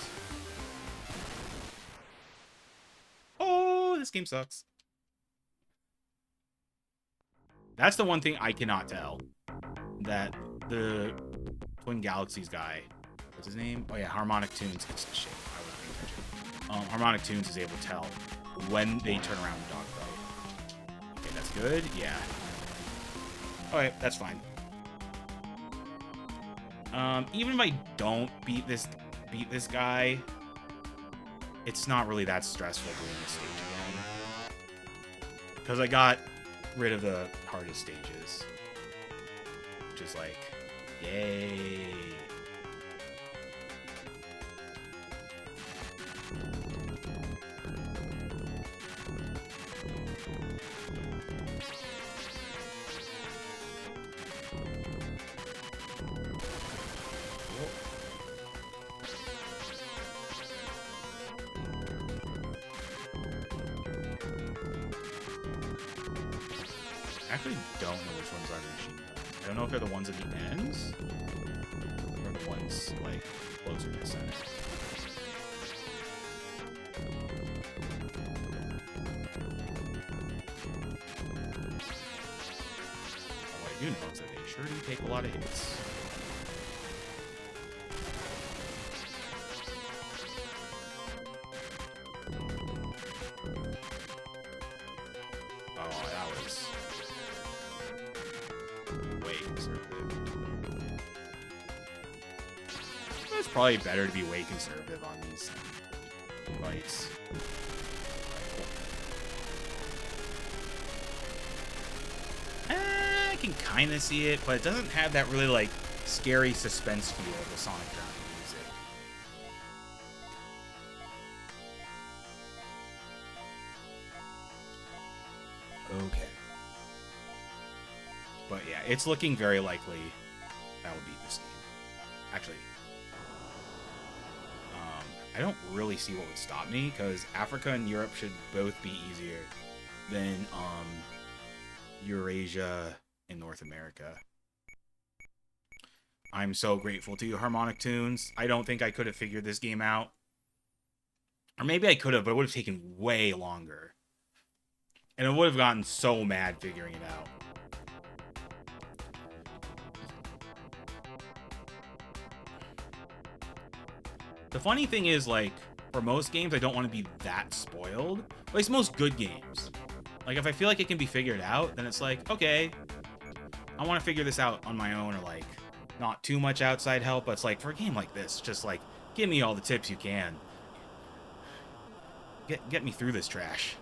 Oh, this game sucks. That's the one thing I cannot tell. That the Twin Galaxies guy, what's his name? Oh yeah, Harmonic Tunes. It's shit. I wasn't paying attention. Harmonic Tunes is able to tell when they turn around and dogfight. Okay, that's good. Yeah. Okay, that's fine. Even if I don't beat this guy, it's not really that stressful doing this stage again. Because I got rid of the hardest stages. Which is like, yay. I actually don't know which ones are the machine guns. I don't know if they're the ones at the ends or the ones like closer to the center. What I do know is that they sure do take a lot of hits. Oh, that was way conservative. It's probably better to be way conservative on these fights. I can kind of see it, but it doesn't have that really like scary suspense feel of the Sonic Drum music. Okay. But yeah, it's looking very likely that will beat this game. Actually, I don't really see what would stop me, because Africa and Europe should both be easier than Eurasia and North America. I'm so grateful to you, Harmonic Tunes. I don't think I could have figured this game out. Or maybe I could have, but it would have taken way longer. And I would have gotten so mad figuring it out. The funny thing is, like, for most games, I don't want to be that spoiled. At least most good games. Like, if I feel like it can be figured out, then it's like, okay, I want to figure this out on my own, or, like, not too much outside help. But it's like, for a game like this, just, like, give me all the tips you can. Get me through this trash.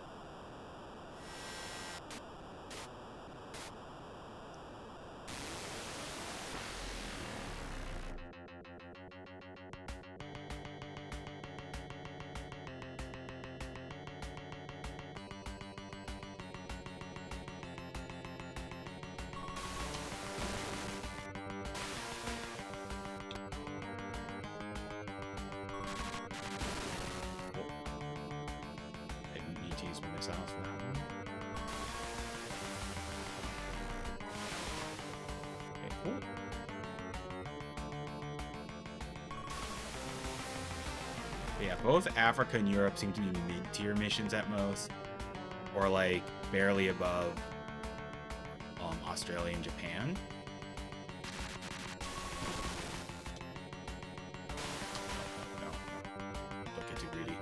Yeah, both Africa and Europe seem to be mid-tier missions at most, or like barely above Australia and Japan. No, don't get too greedy.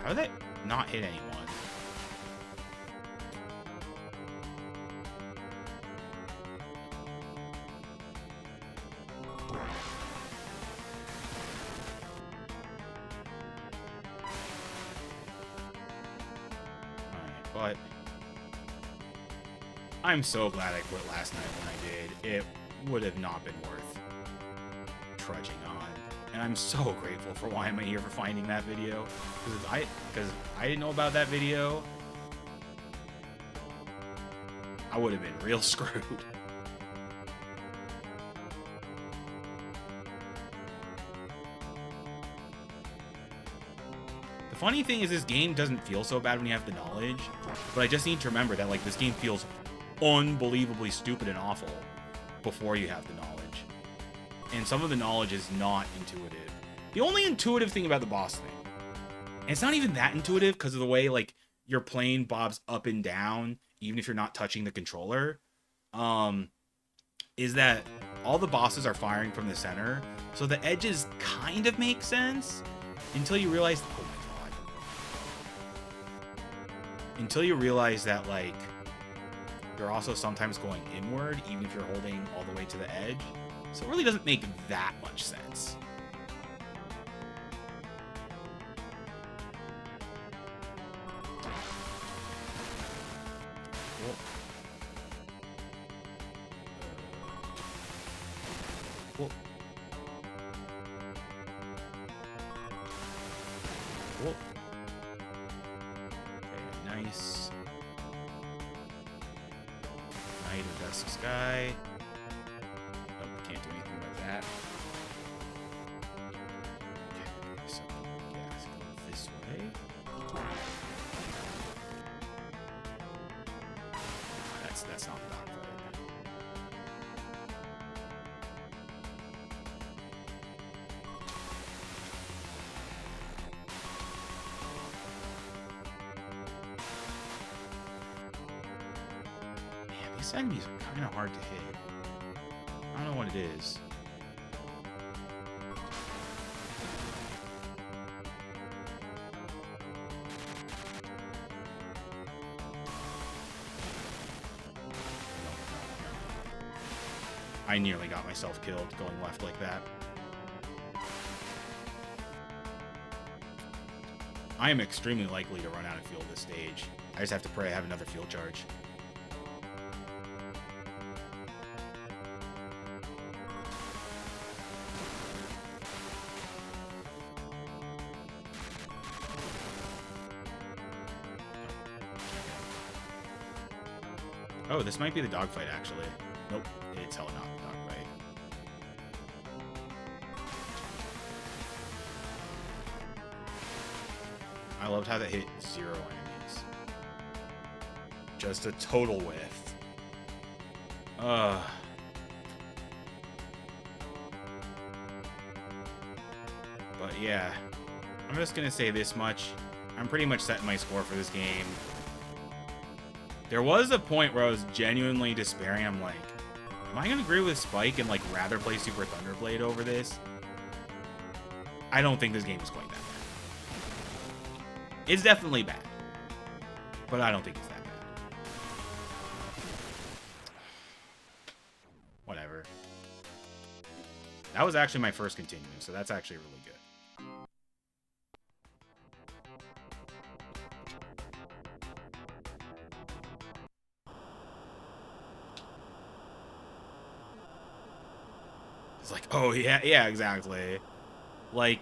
How did that not hit anyone? Alright, but I'm so glad I quit last night when I did. It would have not been worth trudging on. And I'm so grateful for Why Am I Here for finding that video. Because I didn't know about that video, I would have been real screwed. The funny thing is this game doesn't feel so bad when you have the knowledge, but I just need to remember that like this game feels unbelievably stupid and awful before you have the knowledge. And some of the knowledge is not intuitive. The only intuitive thing about the boss thing, and it's not even that intuitive because of the way like your plane bobs up and down, even if you're not touching the controller, is that all the bosses are firing from the center. So the edges kind of make sense until you realize, oh my god. Until you realize that like, you're also sometimes going inward, even if you're holding all the way to the edge. So it really doesn't make that much sense. Whoa. Whoa. Whoa. Okay, nice. Night of Dusk Sky. Can't do anything about that. Okay, so yeah, let's go this way. That's not the dogfight. Man, these enemies are kind of hard to hit. I don't know what it is. I nearly got myself killed going left like that. I am extremely likely to run out of fuel this stage. I just have to pray I have another fuel charge. Oh, this might be the dogfight, actually. Nope, it's hella not the dogfight. I loved how that hit 0 enemies. Just a total whiff. But yeah, I'm just gonna say this much. I'm pretty much setting my score for this game. There was a point where I was genuinely despairing. I'm like, am I going to agree with Spike and like rather play Super Thunderblade over this? I don't think this game is quite that bad. It's definitely bad, but I don't think it's that bad. Whatever. That was actually my first continuing, so that's actually really good. It's like, oh yeah, exactly. Like,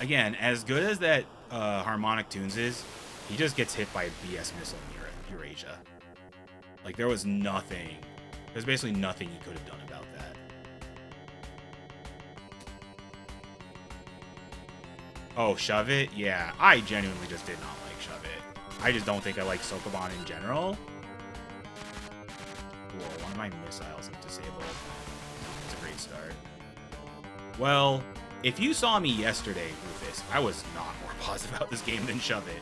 again, as good as that Harmonic Tunes is, he just gets hit by a BS missile in Eurasia. Like, there's basically nothing he could have done about that. Oh, Shove It? Yeah, I genuinely just did not like Shove It. I just don't think I like Sokoban in general. Whoa, one of my missiles is disabled. It's a great start. Well, if you saw me yesterday, Rufus, I was not more positive about this game than Shove It.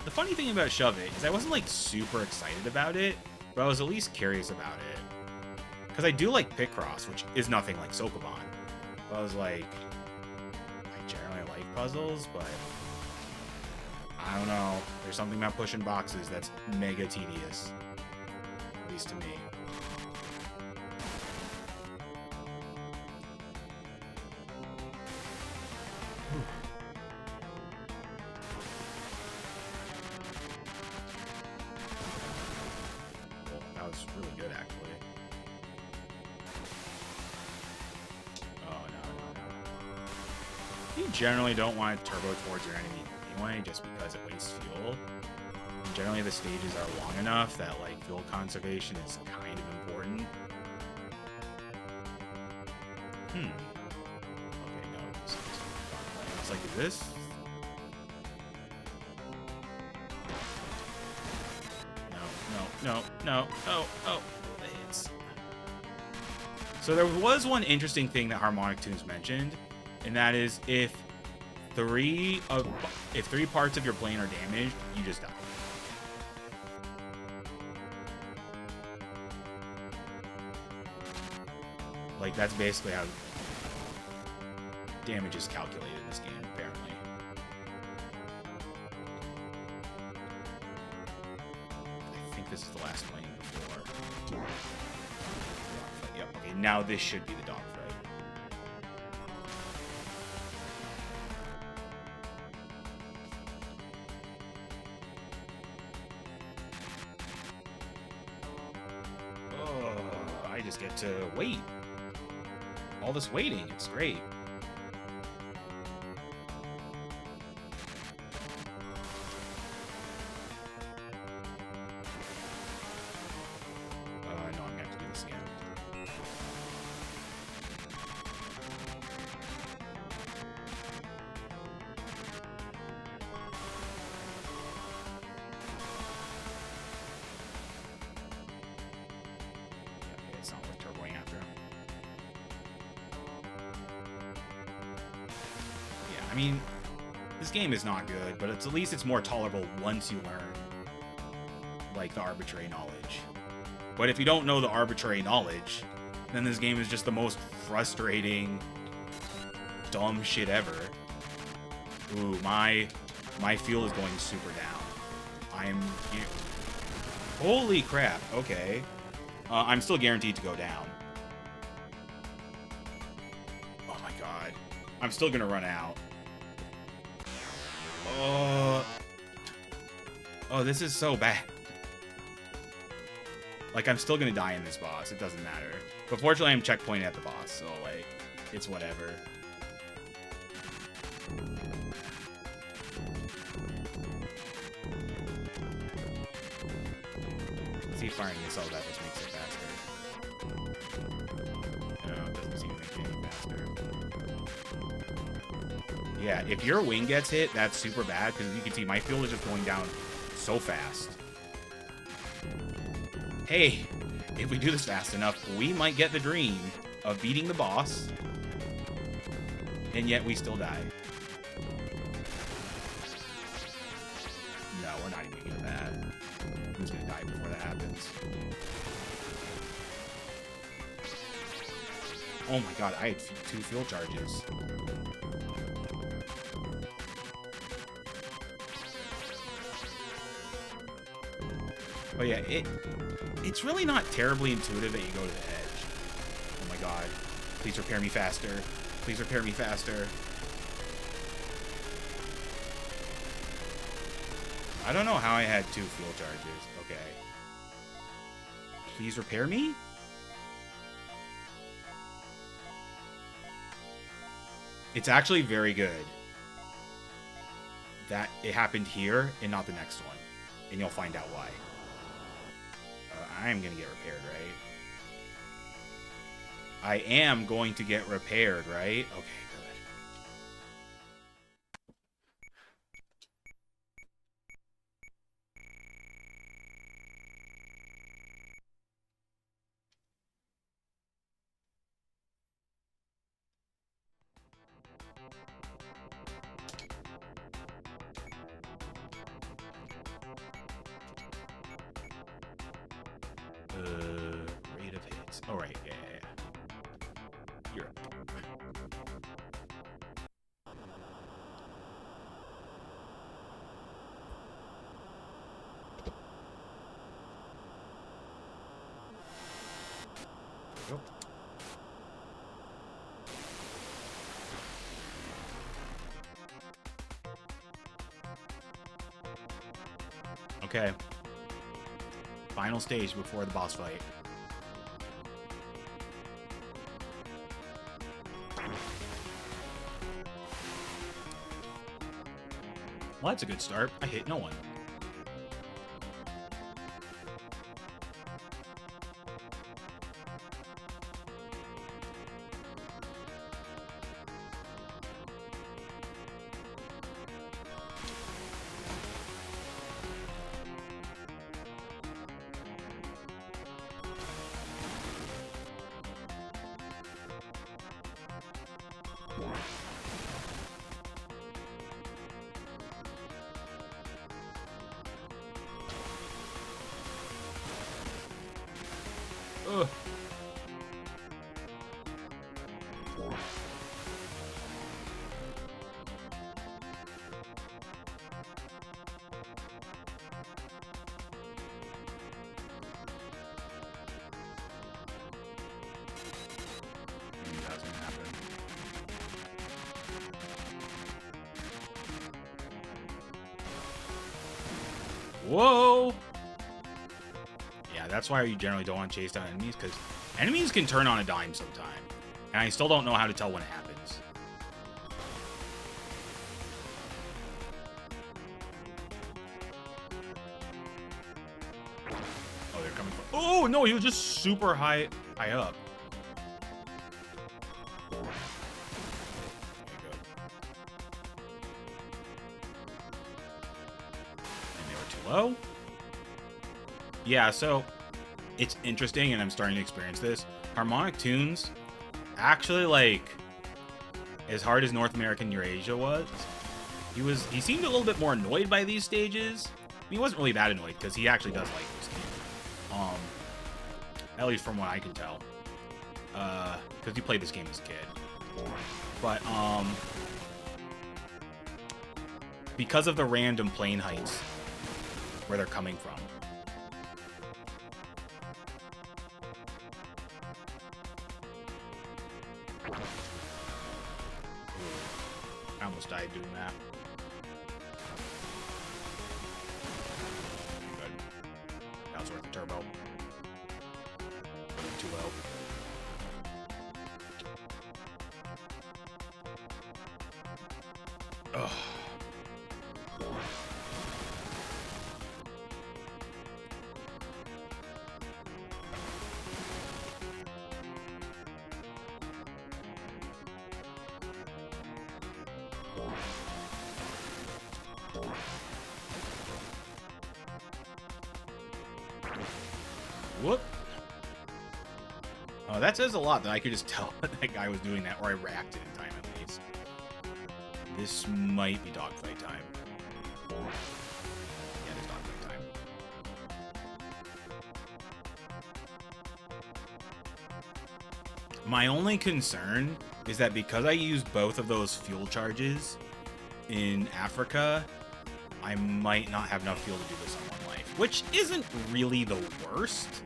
the funny thing about Shove It is I wasn't like super excited about it, but I was at least curious about it. Because I do like Picross, which is nothing like Sokoban. But I was like, I generally like puzzles, but I don't know. There's something about pushing boxes that's mega tedious. At least to me. Well, that was really good, actually. Oh, no. You generally don't want to turbo towards your enemy anyway, just because it wastes fuel. And generally, the stages are long enough that, like, fuel conservation is kind of important. Okay, no. It's like, is this? No. Oh. It's... So there was one interesting thing that Harmonic Tunes mentioned, and that is if three parts of your plane are damaged, you just die. Like, that's basically how damage is calculated in this game, apparently. I think this is the last plane before. Yep, okay, now this should be the dogfight. Oh, I just get to wait. All this waiting, it's great. No, I'm gonna have to do this again. Yeah, it's not worth turboing after. I mean, this game is not good, but at least it's more tolerable once you learn, like, the arbitrary knowledge. But if you don't know the arbitrary knowledge, then this game is just the most frustrating, dumb shit ever. Ooh, my fuel is going super down. Holy crap, okay. I'm still guaranteed to go down. Oh my god. I'm still gonna run out. Oh, this is so bad. Like, I'm still gonna die in this boss. It doesn't matter. But fortunately, I'm checkpointing at the boss, so, like, it's whatever. Let's see if firing this all that just makes it faster. No, it doesn't seem to make it any faster. Yeah, if your wing gets hit, that's super bad, because you can see my fuel is just going down so fast. Hey, if we do this fast enough, we might get the dream of beating the boss, and yet we still die. No, we're not even gonna get that. Who's gonna die before that happens? Oh my god, I had 2 fuel charges. Oh yeah, it's really not terribly intuitive that you go to the edge. Oh my god. Please repair me faster. Please repair me faster. I don't know how I had 2 fuel charges. Okay. Please repair me? It's actually very good that it happened here and not the next one. And you'll find out why. I am going to get repaired, right? I am going to get repaired, right? Okay, good. Oh, right. Yeah. You're up. Nope. Okay. Final stage before the boss fight. Well, that's a good start. I hit no one. Ugh. That's gonna happen. Whoa! Yeah, that's why you generally don't want to chase down enemies, because enemies can turn on a dime sometime. And I still don't know how to tell when it happens. Oh, they're coming from... Oh, no, he was just super high up. Okay, good. And they were too low? Yeah, so it's interesting, and I'm starting to experience this. Harmonic Tunes, actually, like, as hard as North American Eurasia was, he seemed a little bit more annoyed by these stages. I mean, he wasn't really that annoyed, because he actually does like this game. At least from what I can tell. Because he played this game as a kid. But, because of the random plane heights where they're coming from. I almost died doing that. Good. That was worth the turbo. Too low. Ugh. Whoop. Oh, that says a lot that I could just tell that that guy was doing that, or I reacted in time at least. This might be dogfight time. Yeah, it is dogfight time. My only concern is that because I used both of those fuel charges in Africa, I might not have enough fuel to do this on one life, which isn't really the worst.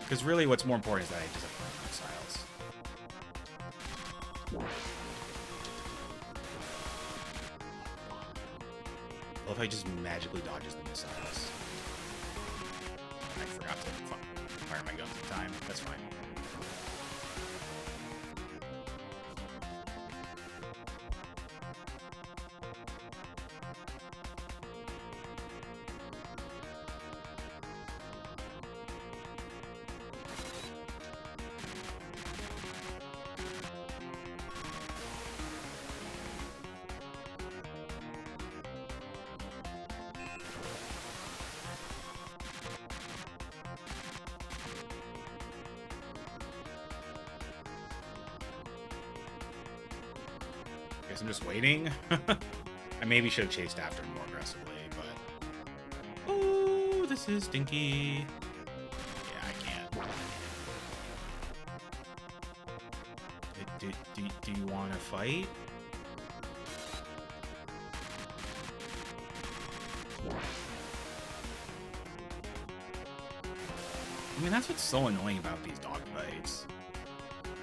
Because really what's more important is that I just have burn missiles. I love how he just magically dodges the missiles. I forgot to fire my guns in time. That's fine. Guess I'm just waiting. I maybe should have chased after him more aggressively, but... Oh, this This is stinky. Yeah, I can't. Do you want to fight? I mean, that's what's so annoying about these dog fights.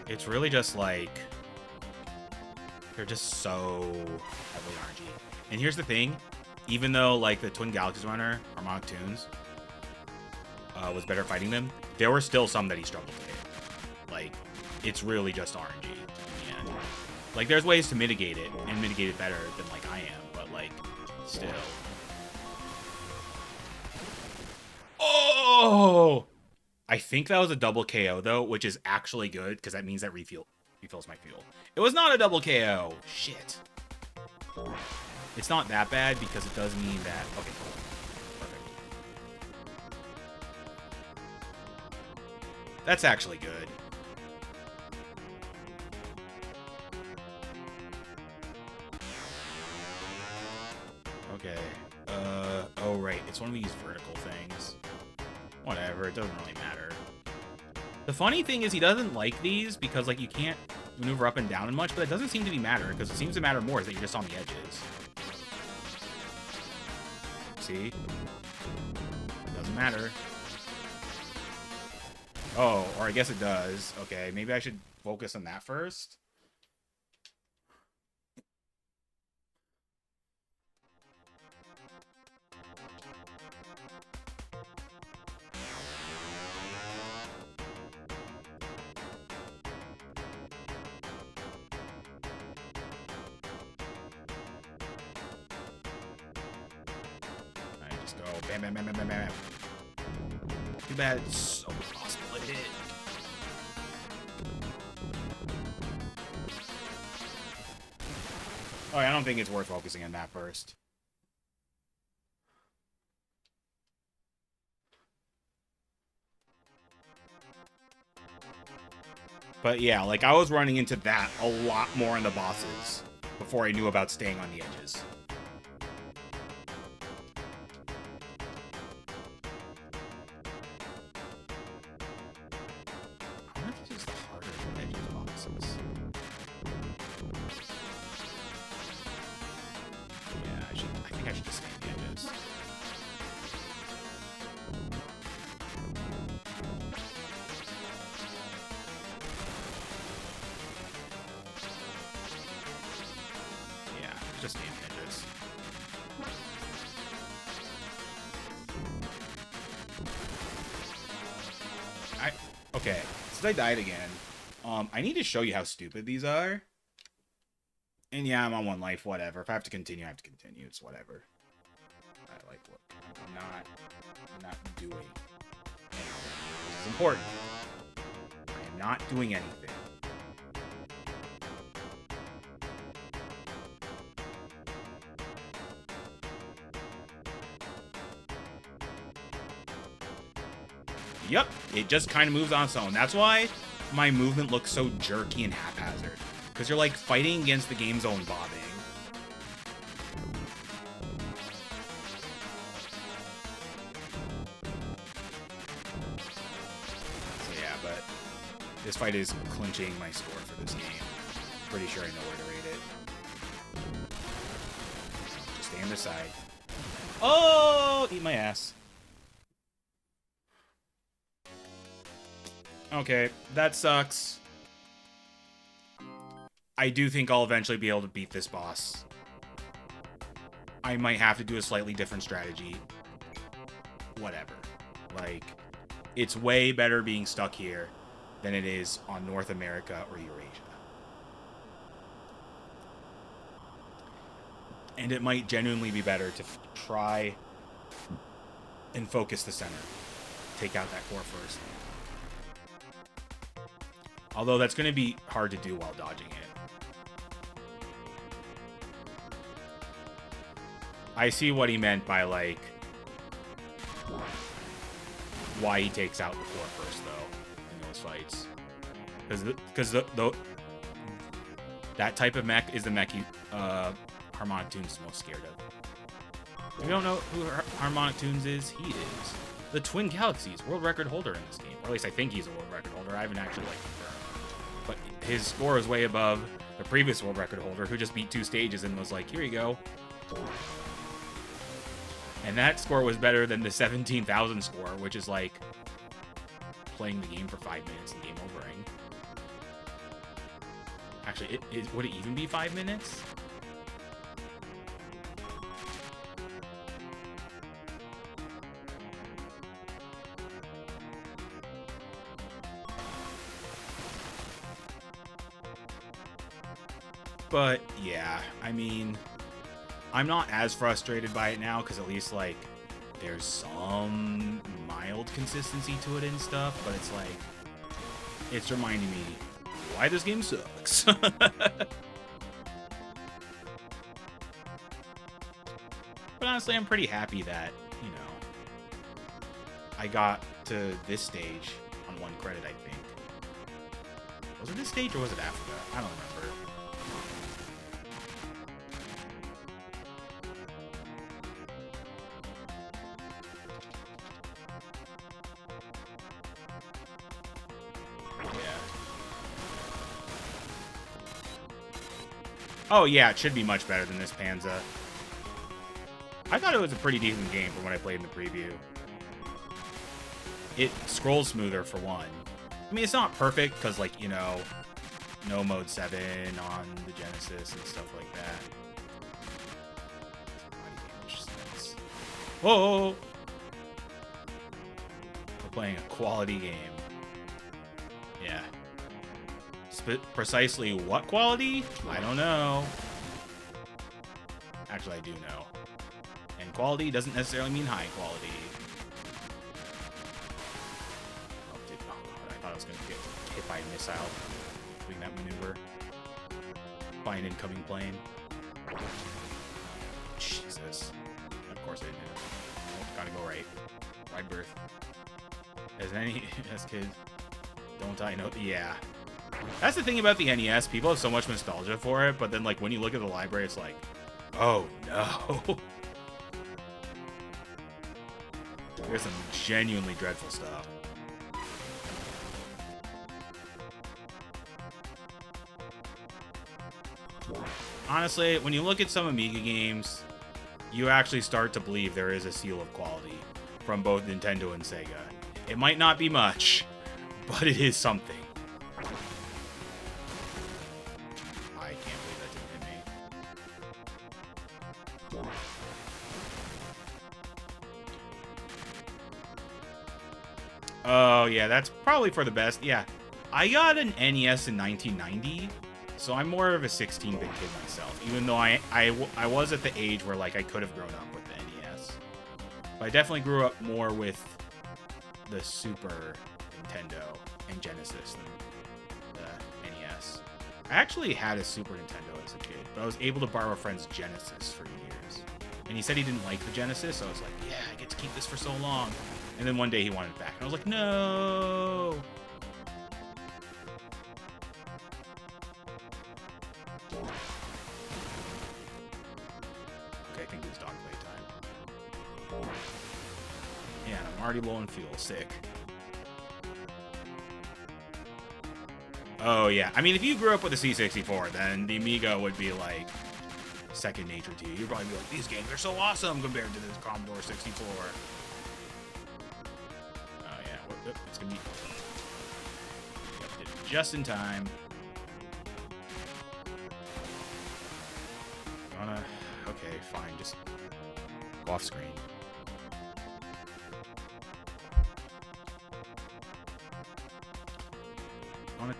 It's really just like... they're just so heavily RNG. And here's the thing. Even though, like, the Twin Galaxies Runner, Harmonic Tunes, was better fighting them, there were still some that he struggled to hit. Like, it's really just RNG in the end. Like, there's ways to mitigate it, and mitigate it better than, like, I am, but, like, still. Oh! I think that was a double KO, though, which is actually good, because that means that refills my fuel. It was not a double KO! Shit. It's not that bad, because it does mean that... Okay, cool. Perfect. That's actually good. Okay. Oh, right. It's one of these vertical things. Whatever, it doesn't really matter. The funny thing is he doesn't like these because, like, you can't maneuver up and down and much, but it doesn't seem to be matter, because it seems to matter more is that you're just on the edges. See? Doesn't matter. Oh, or I guess it does. Okay, maybe I should focus on that first. Go bam, bam, bam, bam, bam, bam. Too bad it's so possible to hit. Oh, I don't think it's worth focusing on that first. But yeah, like, I was running into that a lot more in the bosses before I knew about staying on the edges. Just aim the edges. Okay, since I died again, I need to show you how stupid these are. And yeah, I'm on 1 life, whatever. If I have to continue, I have to continue. It's whatever. I like what I'm not doing anything. This is important. I am not doing anything. Yep, it just kind of moves on its own. That's why my movement looks so jerky and haphazard. Because you're like fighting against the game's own bobbing. So yeah, but this fight is clinching my score for this game. Pretty sure I know where to rate it. Just stay on this side. Oh, eat my ass. Okay, that sucks. I do think I'll eventually be able to beat this boss. I might have to do a slightly different strategy. Whatever. Like, it's way better being stuck here than it is on North America or Eurasia. And it might genuinely be better to try and focus the center. Take out that core first. Although that's going to be hard to do while dodging it. I see what he meant by, like, why he takes out the core first, though, in those fights. Because that type of mech is the mech Harmonic Tunes is most scared of. If you don't know who Harmonic Tunes is, he is. the Twin Galaxies world record holder in this game. Or at least I think he's a world record holder. I haven't actually, like, confirmed. But his score is way above the previous world record holder, who just beat 2 stages and was like, here you go. And that score was better than the 17,000 score, which is like playing the game for 5 minutes and game overing. Actually, would it even be 5 minutes? But yeah, I mean, I'm not as frustrated by it now because at least like there's some mild consistency to it and stuff, but it's like it's reminding me why this game sucks. But honestly, I'm pretty happy that, you know, I got to this stage on 1 credit, I think. Was it this stage or was it after that? I don't remember. Oh yeah, it should be much better than this Panza. I thought it was a pretty decent game from what I played in the preview. It scrolls smoother for one. I mean, it's not perfect because, like, you know, no mode 7 on the Genesis and stuff like that. Whoa! We're playing a quality game. Yeah. Precisely what quality? I don't know. Actually, I do know. And quality doesn't necessarily mean high quality. Oh god, I thought I was going to get hit by a missile doing that maneuver. By an incoming plane. Jesus. Of course I did. Oh, gotta go right. Wide berth. As kids. Don't I know? Yeah. That's the thing about the NES. People have so much nostalgia for it, but then, like, when you look at the library, it's like, oh, no. There's some genuinely dreadful stuff. Honestly, when you look at some Amiga games, you actually start to believe there is a seal of quality from both Nintendo and Sega. It might not be much, but it is something. Oh, yeah, that's probably for the best. Yeah, I got an NES in 1990, so I'm more of a 16-bit kid myself, even though I was at the age where, like, I could have grown up with the NES. But I definitely grew up more with the Super Nintendo and Genesis than the NES. I actually had a Super Nintendo as a kid, but I was able to borrow a friend's Genesis for years. And he said he didn't like the Genesis, so I was like, yeah, I get to keep this for so long. And then one day he wanted it back. And I was like, no! Okay, I think it's dogplay time. Yeah, and I'm already low on fuel. Sick. Oh, yeah. I mean, if you grew up with a C64, then the Amiga would be, like, second nature to you. You'd probably be like, these games are so awesome compared to this Commodore 64. It's gonna be just in time. Okay, fine. Just go off screen. Wanna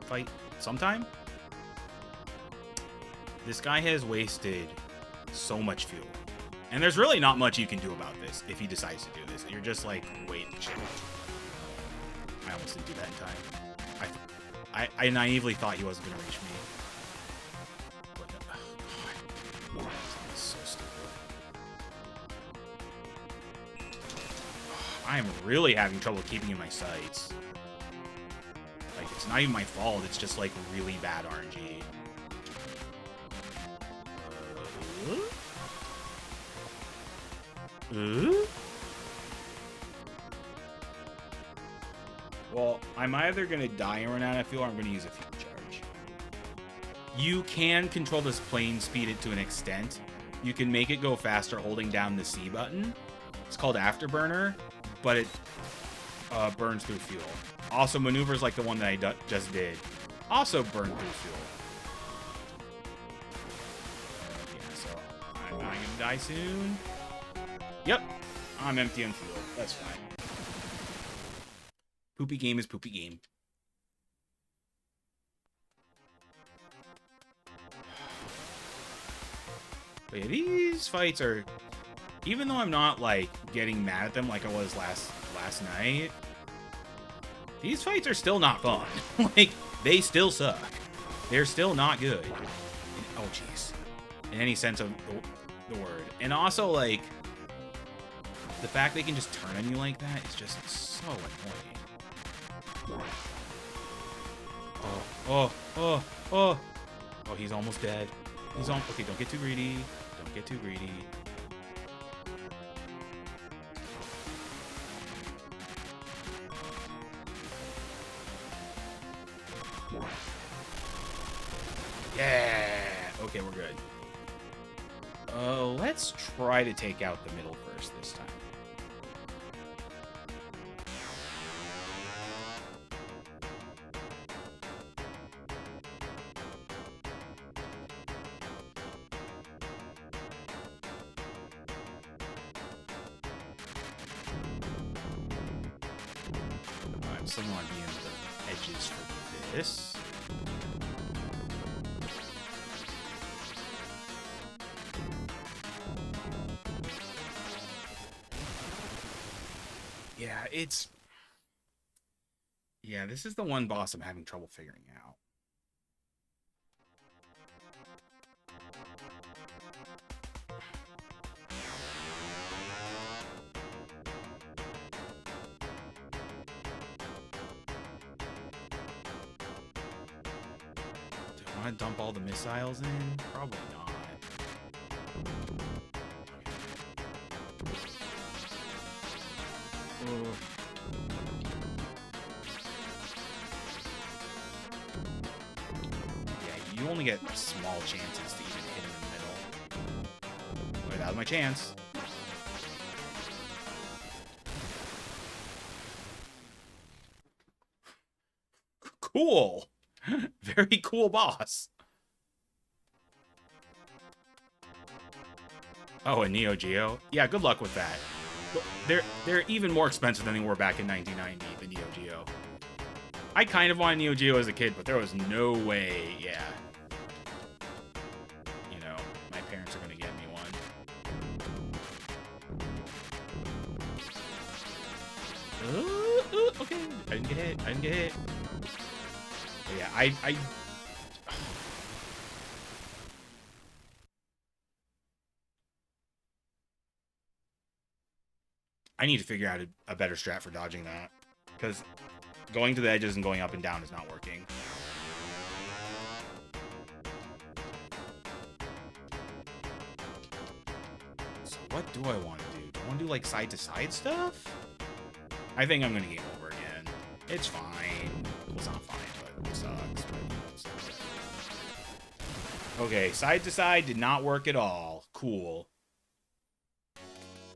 fight sometime? This guy has wasted so much fuel. And there's really not much you can do about this if he decides to do this. You're just like, wait, shit. I almost didn't do that in time. I naively thought he wasn't going to reach me. But, oh, God. This is so stupid. I am really having trouble keeping in my sights. Like, it's not even my fault. It's just, like, really bad RNG. Well, I'm either going to die and run out of fuel or I'm going to use a fuel charge. You can control this plane speed it to an extent. You can make it go faster holding down the C button. It's called Afterburner, but it burns through fuel. Also, maneuvers like the one that I just did also burn through fuel. Yeah, so I'm not going to die soon. Yep, I'm empty on fuel. That's fine. Poopy game is poopy game. But yeah, these fights are, even though I'm not like getting mad at them like I was last night, these fights are still not fun. Like, they still suck. They're still not good. Oh jeez, in any sense of the word. And also, like, the fact they can just turn on you like that is just so annoying. Oh, he's almost dead. Okay, don't get too greedy. Don't get too greedy. Yeah! Okay, we're good. Let's try to take out the middle first this time. I'm still want to be in the edges for this. Yeah, this is the one boss I'm having trouble figuring out. Do I want to dump all the missiles in? Probably not. Yeah, you only get small chances to even hit him in the middle. Okay, that was my chance. Cool. Very cool boss. Oh, a Neo Geo? Yeah, good luck with that. They're even more expensive than they were back in 1990, the Neo Geo. I kind of wanted Neo Geo as a kid, but there was no way, yeah. You know, my parents are going to get me one. Okay, I didn't get hit. But yeah, I need to figure out a better strat for dodging that. Because going to the edges and going up and down is not working. So what do I want to do? Do I want to do like side-to-side stuff? I think I'm going to game over again. It's fine. Well, it's not fine, but it sucks. Okay, side-to-side did not work at all. Cool.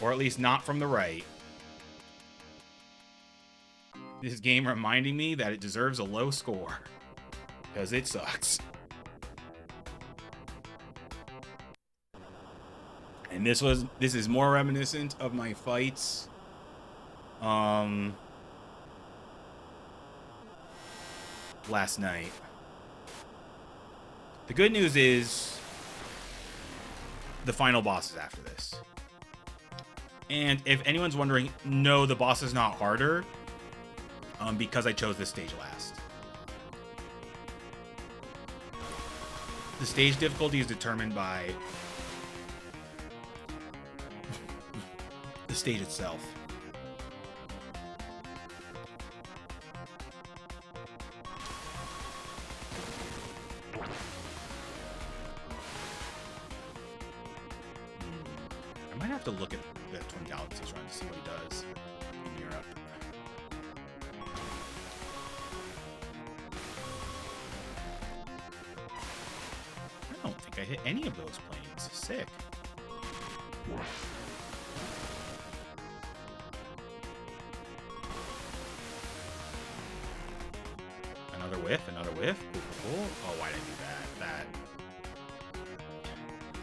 Or at least not from the right. This game reminding me that it deserves a low score. Because it sucks. And this is more reminiscent of my fights. Last night. The good news is the final boss is after this. And if anyone's wondering, no, the boss is not harder. Because I chose this stage last. The stage difficulty is determined by the stage itself. I might have to look at the Twin Galaxies run to see what he does in Europe. think I hit any of those planes. Sick. Another whiff, another whiff. Cool. Oh, why did I do that?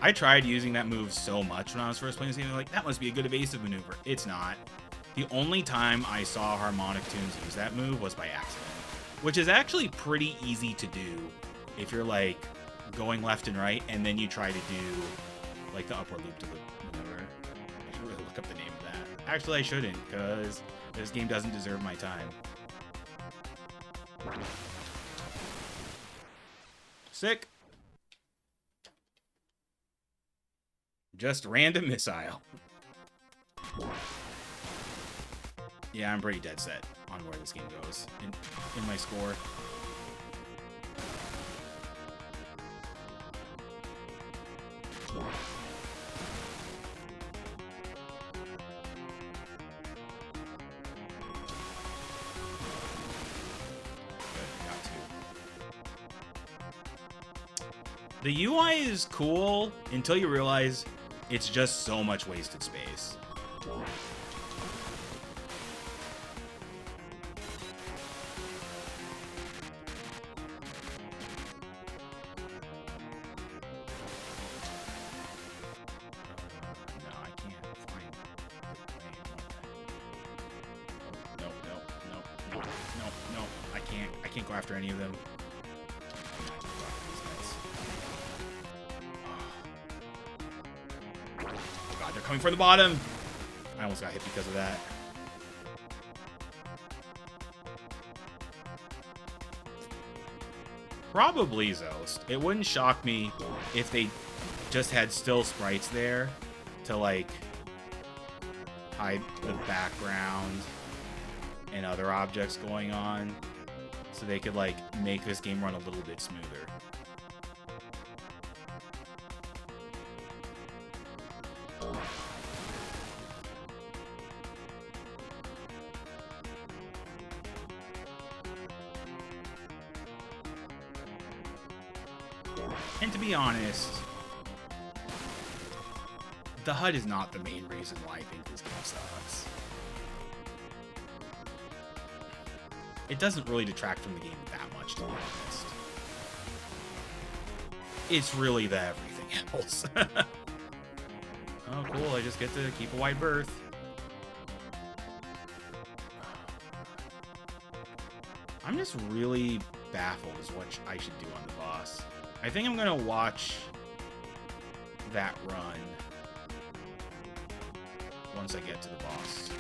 I tried using that move so much when I was first playing this game. Like, that must be a good evasive maneuver. It's not. The only time I saw Harmonic Tunes use that move was by accident, which is actually pretty easy to do if you're, like, going left and right, and then you try to do, like, the upward loop to the maneuver. I should really look up the name of that. Actually, I shouldn't, because this game doesn't deserve my time. Sick. Just random missile. Yeah, I'm pretty dead set on where this game goes in my score. The UI is cool until you realize it's just so much wasted space. No. I can't go after any of them. God, they're coming from the bottom. I almost got hit because of that. Probably Zost. It wouldn't shock me if they just had still sprites there to, like, hide the background and other objects going on, so they could, like, make this game run a little bit smoother. And to be honest, the HUD is not the main reason why I think this game sucks. It doesn't really detract from the game that much, to be honest. It's really the everything else. Oh, cool, I just get to keep a wide berth. I'm just really baffled as what I should do on the boss. I think I'm gonna watch that run once I get to the boss.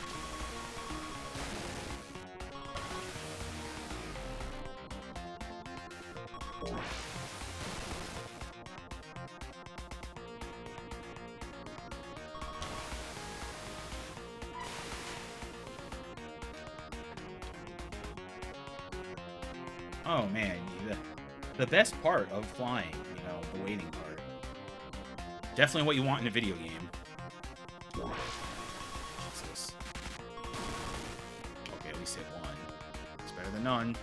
Oh man, the best part of flying, you know, the waiting part. Definitely what you want in a video game. Jesus. Okay, at least hit one. It's better than none.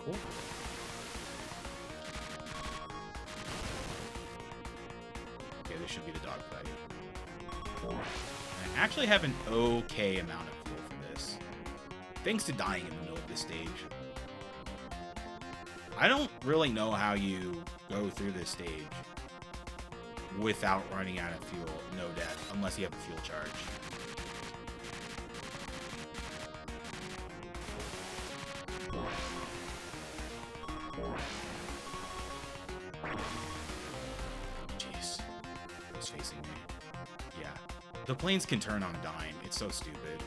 Cool. Okay, this should be the dogfight. I actually have an okay amount of fuel for this, thanks to dying in the middle of this stage. I don't really know how you go through this stage without running out of fuel, no death, unless you have a fuel charge. Jeez. He's facing me. Yeah. The planes can turn on a dime. It's so stupid.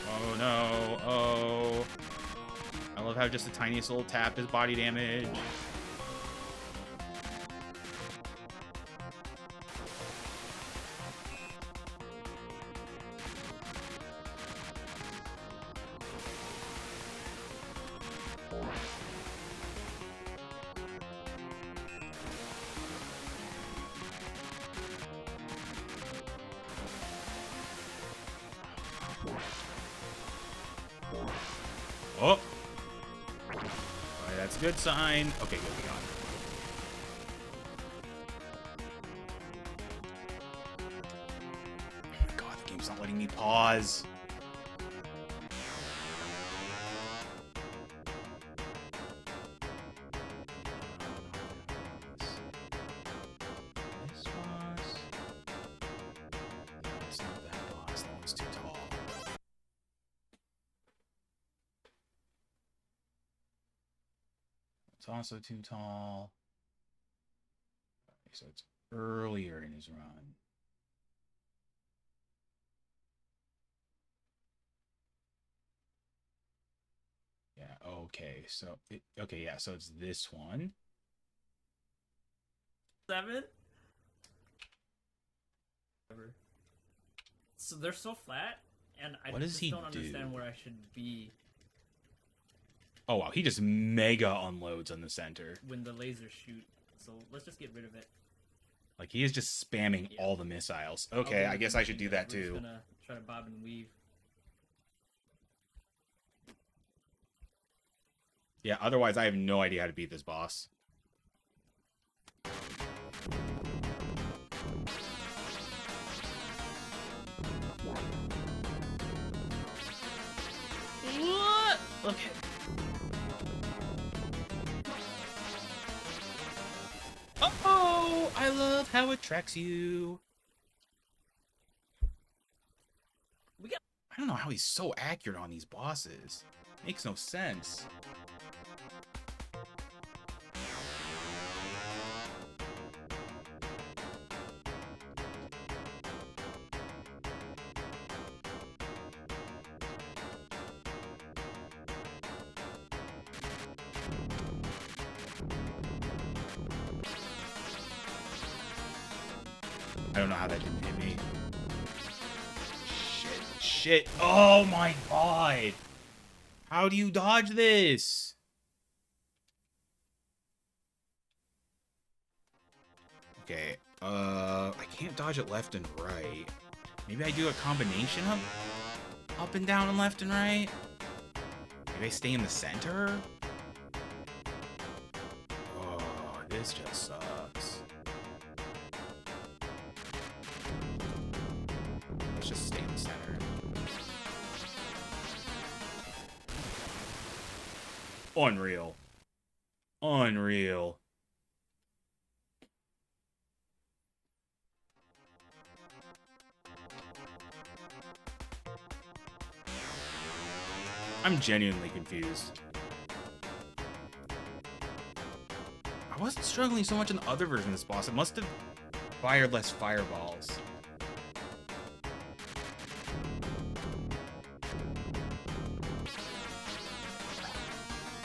Oh no. Oh. I love how just the tiniest little tap is body damage. Oh. Alright, that's a good sign. Okay, good, we got it. Oh my god, the game's not letting me pause. This boss. No, it's not that boss. That one's too tall. It's also too tall. So it's earlier in his run. Yeah, okay. So, okay, yeah, so it's this one. 7? So they're so flat, and I What does just he don't understand do? where I should be Oh, wow, he just mega unloads on the center. when the lasers shoot. So let's just get rid of it. Like, he is just spamming Yeah. all the missiles. I'll Okay, do I the guess I should do machine that gun. We're too. just gonna try to bob and weave. Yeah, otherwise I have no idea how to beat this boss. What? Okay. Uh-oh! I love how it tracks you. I don't know how he's so accurate on these bosses. Makes no sense. I don't know how that didn't hit me. Shit. Oh my god. How do you dodge this? Okay. I can't dodge it left and right. Maybe I do a combination of up and down and left and right? Maybe I stay in the center? Oh, this just sucks. Let's just stay in the center. Unreal. Unreal. I'm genuinely confused. I wasn't struggling so much in the other version of this boss. It must have fired less fireballs.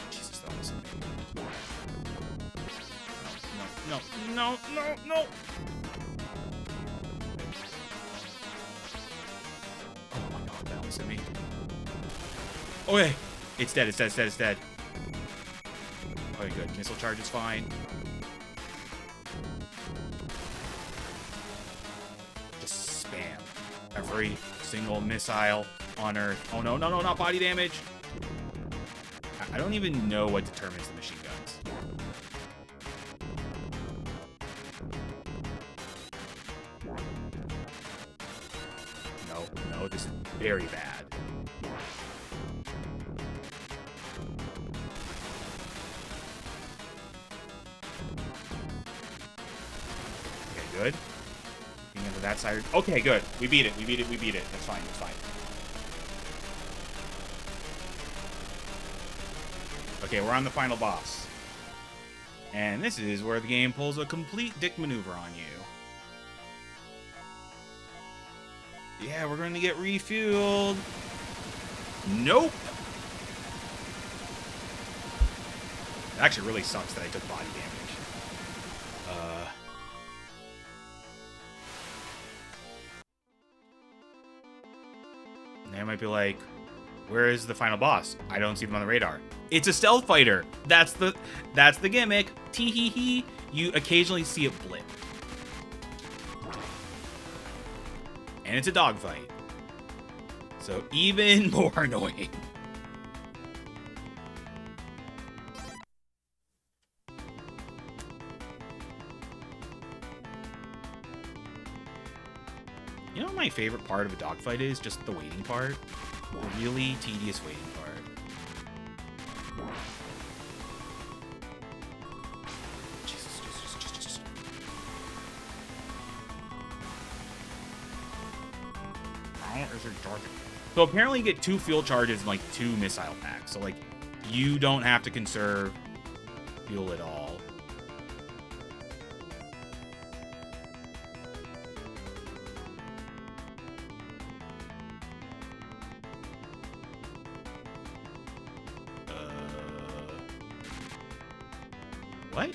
Jesus, that was amazing. No. Oh my god, that was at me. Okay, it's dead. Okay, good. Missile charge is fine. Just spam every single missile on Earth. Oh no, not body damage. I don't even know what determines the machine guns. No, this is very bad. Good. Getting into that side. Okay, good. We beat it. That's fine. Okay, we're on the final boss. And this is where the game pulls a complete dick maneuver on you. Yeah, we're going to get refueled. Nope. It actually really sucks that I took body damage. They might be like, where is the final boss? I don't see them on the radar. It's a stealth fighter. That's the gimmick. Tee hee hee. You occasionally see it blip. And it's a dogfight. So even more annoying. You know what my favorite part of a dogfight is? Just the waiting part. The really tedious waiting part. Jesus. So apparently you get 2 fuel charges and like 2 missile packs. So like you don't have to conserve fuel at all. What?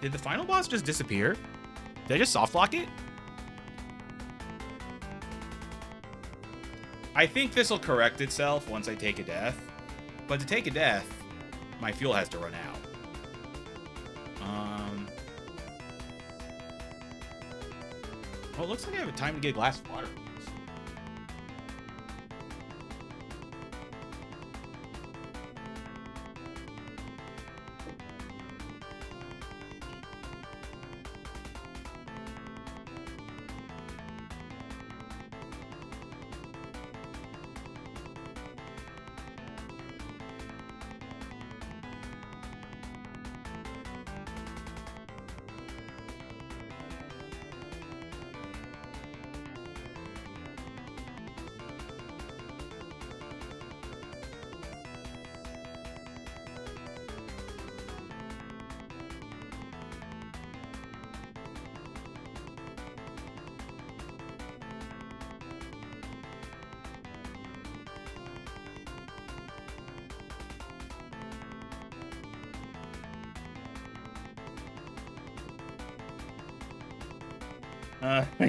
Did the final boss just disappear? Did I just soft lock it? I think this will correct itself once I take a death. But to take a death, my fuel has to run out. Well, it looks like I have a time to get a glass of water.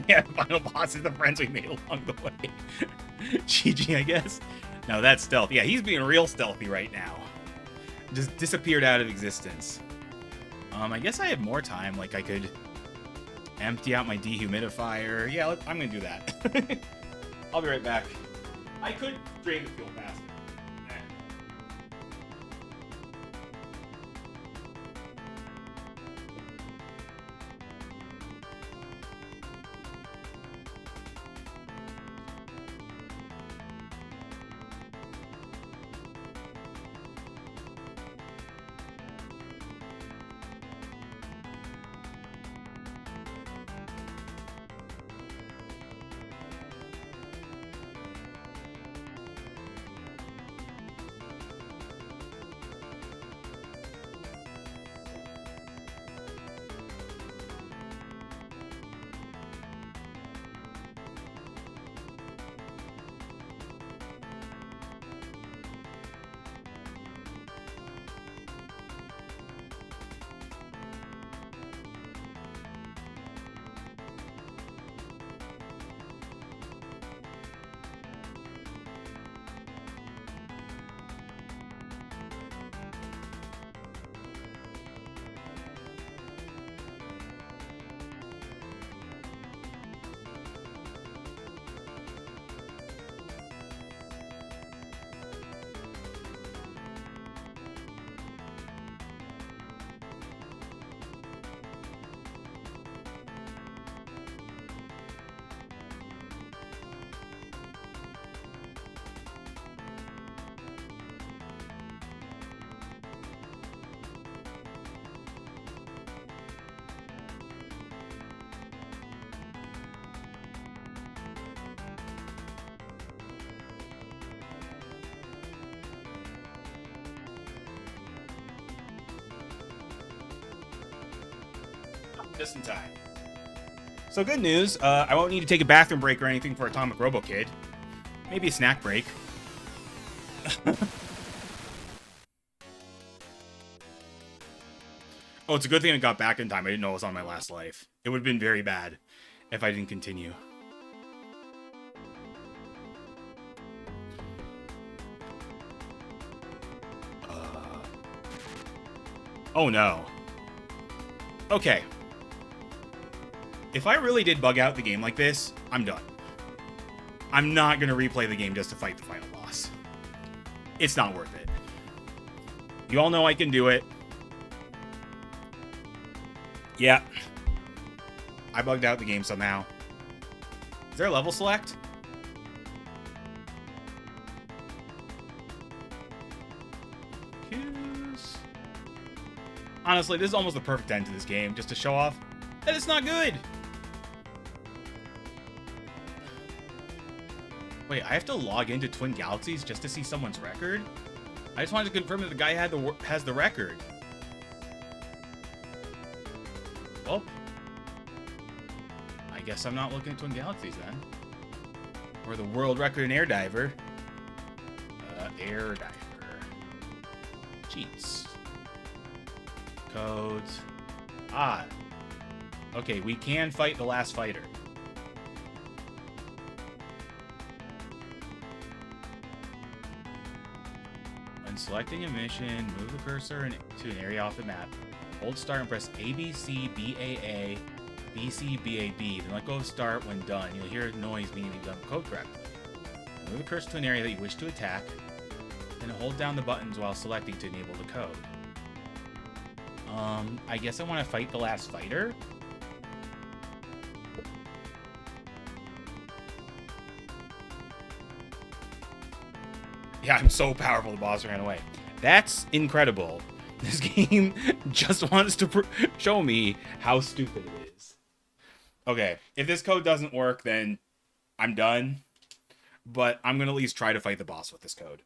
Yeah, final boss is the friends we made along the way. GG, I guess. No, that's stealth. Yeah, he's being real stealthy right now. Just disappeared out of existence. I guess I have more time. Like, I could empty out my dehumidifier. Yeah, I'm gonna do that. I'll be right back. I could drain the fuel faster. Just in time. So good news, I won't need to take a bathroom break or anything for Atomic Robo Kid. Maybe a snack break. Oh, it's a good thing I got back in time. I didn't know it was on my last life. It would have been very bad if I didn't continue. Oh no. Okay. If I really did bug out the game like this, I'm done. I'm not going to replay the game just to fight the final boss. It's not worth it. You all know I can do it. Yeah. I bugged out the game somehow. Is there a level select? Honestly, this is almost the perfect end to this game, just to show off that it's not good. Wait, I have to log into Twin Galaxies just to see someone's record? I just wanted to confirm that the guy has the record. Well, I guess I'm not looking at Twin Galaxies then. Or the world record in air diver. Air diver. Cheats. Codes. Ah. Okay, we can fight the last fighter. When selecting a mission, move the cursor to an area off the map. Hold start and press A, B, C, B, A, A, B, C, B, A, B. Then let go of start when done. You'll hear a noise meaning you've done the code correctly. Move the cursor to an area that you wish to attack. Then hold down the buttons while selecting to enable the code. I guess I want to fight the last fighter. Yeah, I'm so powerful the boss ran away. That's incredible. This game just wants to show me how stupid it is. Okay, if this code doesn't work, then I'm done. But I'm going to at least try to fight the boss with this code.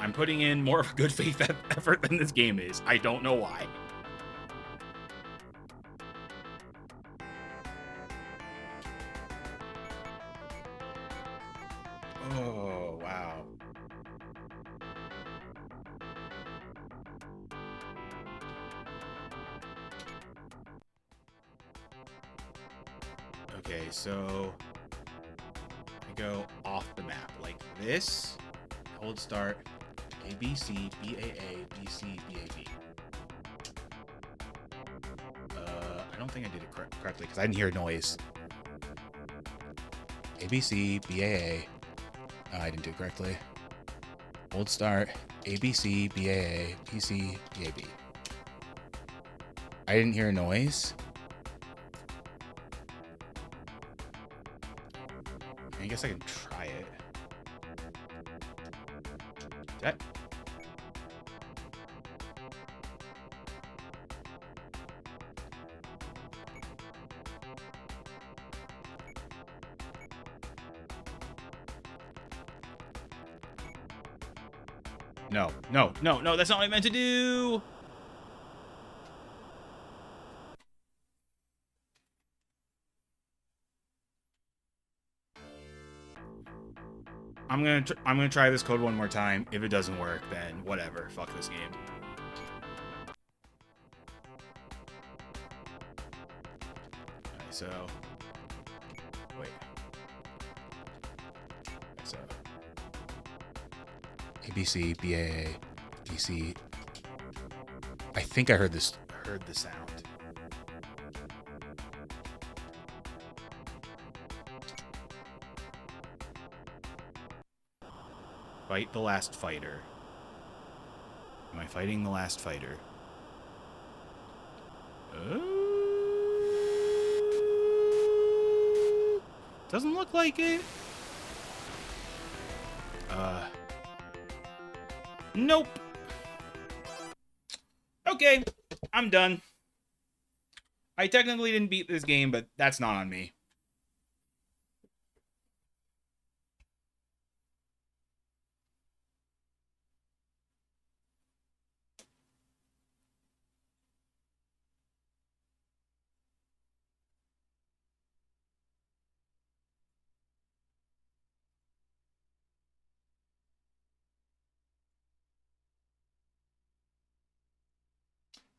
I'm putting in more of a good faith effort than this game is. I don't know why. Oh, wow. Okay, so I go off the map like this. Hold start. A, B, C, B, A, A, B, C, B, A, B. I don't think I did it correctly because I didn't hear a noise. A, B, C, B, A, A. I didn't do it correctly. Hold start. A, B, C, B, A, A, B, C, B, A, B. I didn't hear a noise. I guess I can try it. That. No, no, no, no, that's not what I meant to do! I'm gonna try this code one more time. If it doesn't work, then whatever. Fuck this game. Alright, so wait. So A B C B A A B C. I think I heard the sound. Fight the last fighter. Am I fighting the last fighter? Doesn't look like it. Nope. Okay, I'm done. I technically didn't beat this game, but that's not on me.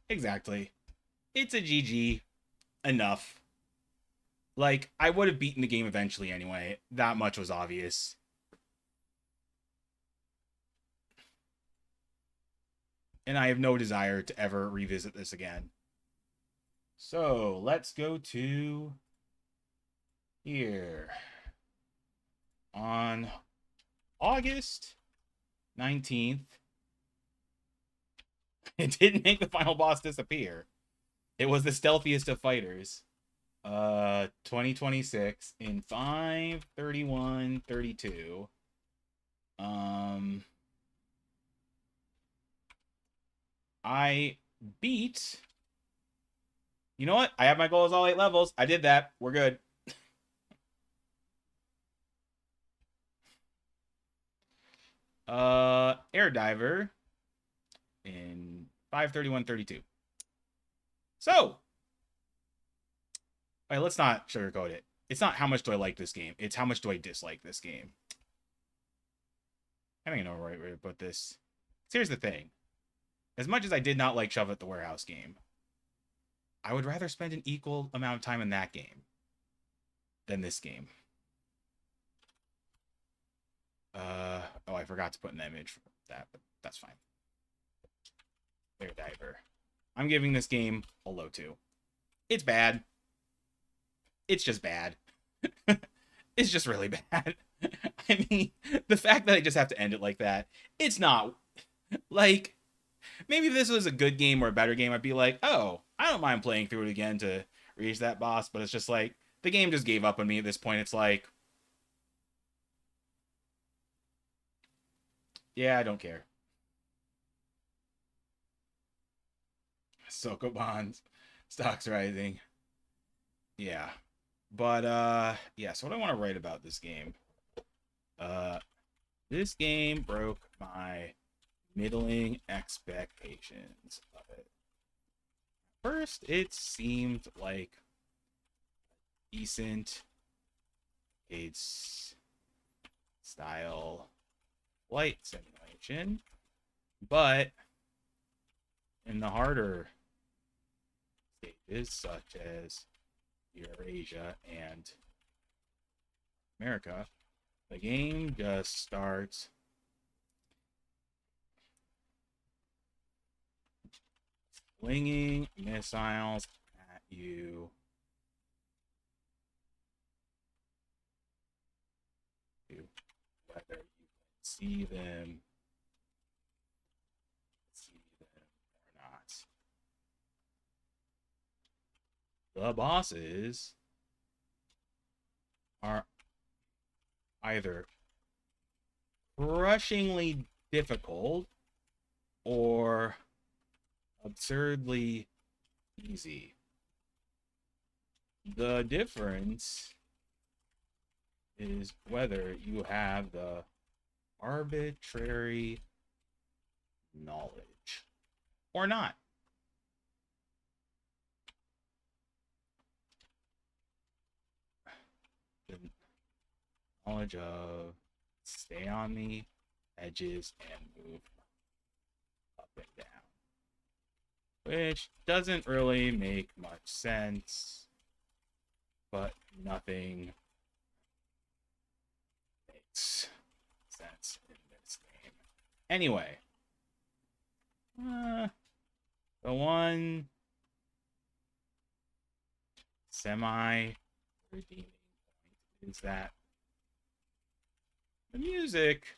Exactly. It's a GG. Enough. Like, I would have beaten the game eventually anyway. That much was obvious. And I have no desire to ever revisit this again. So, let's go to here. On August 19th. It didn't make the final boss disappear. It was the stealthiest of fighters. 2026 in 5:31:32. I beat. You know what? I have my goals all 8 levels. I did that. We're good. Air diver in 5:31:32. So, all right, let's not sugarcoat it. It's not how much do I like this game. It's how much do I dislike this game. I don't even know the right way to put this. So here's the thing. As much as I did not like Shove at the Warehouse game, I would rather spend an equal amount of time in that game than this game. Oh, I forgot to put an image for that, but that's fine. Air diver. I'm giving this game a low 2. It's bad. It's just bad. It's just really bad. I mean, the fact that I just have to end it like that, it's not like maybe if this was a good game or a better game, I'd be like, oh, I don't mind playing through it again to reach that boss, but it's just like the game just gave up on me at this point. It's like, yeah, I don't care. Sokobans, stocks rising. Yeah. But yeah, so what I want to write about this game. Uh this game broke my middling expectations of it. First, it seemed like decent it's style flight simulation, but in the harder stages such as Eurasia and America, the game just starts flinging missiles at you whether you can see them or not. The bosses are either crushingly difficult or absurdly easy. The difference is whether you have the arbitrary knowledge or not. The knowledge of stay on the edges and move up and down, which doesn't really make much sense, but nothing makes sense in this game. Anyway, the one semi redeeming point is that the music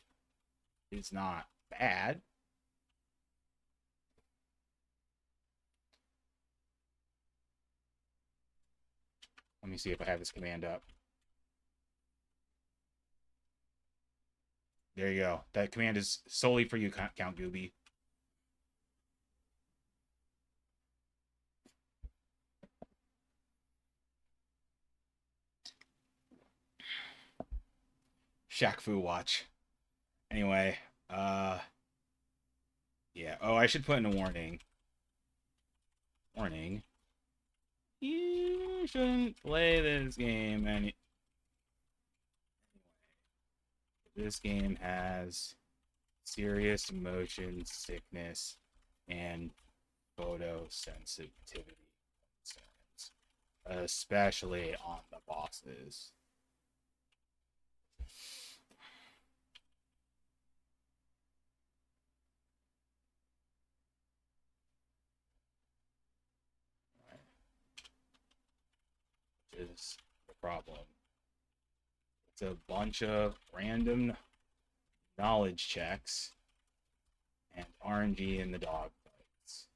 is not bad. Let me see if I have this command up. There you go. That command is solely for you, Count Gooby. Shaq Fu watch. Anyway, yeah. Oh, I should put in a warning. Warning. You shouldn't play this game any. This game has serious motion sickness and photosensitivity concerns, especially on the bosses. Is the problem. It's a bunch of random knowledge checks, and RNG in the dog fights.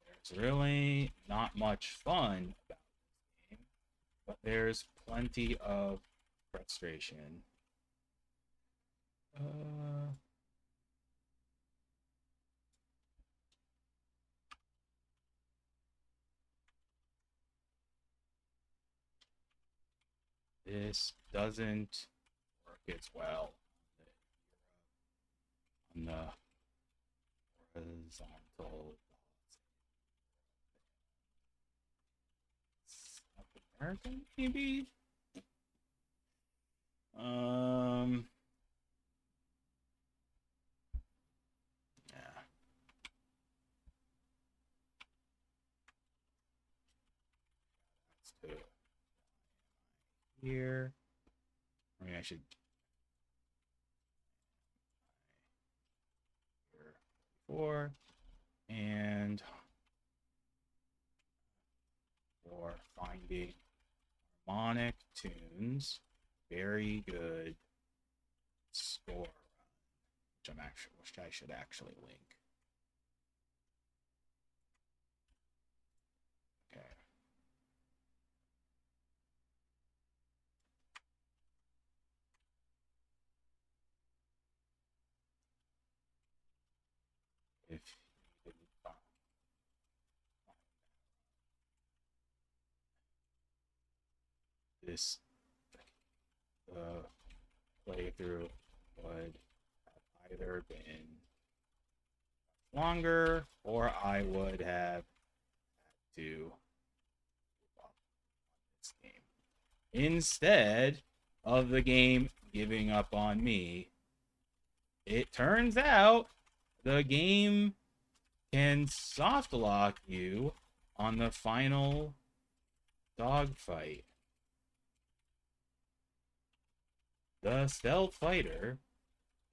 There's really not much fun about this game, but there's plenty of frustration. This doesn't work as well on the horizontal South American, maybe. Yeah. Let's do it here. I mean, I should here before and for finding harmonic tunes. Very good score which I should actually link. Okay. If you didn't find this playthrough would have either been longer or I would have had to this game. Instead of the game giving up on me, it turns out the game can soft lock you on the final dogfight. The stealth fighter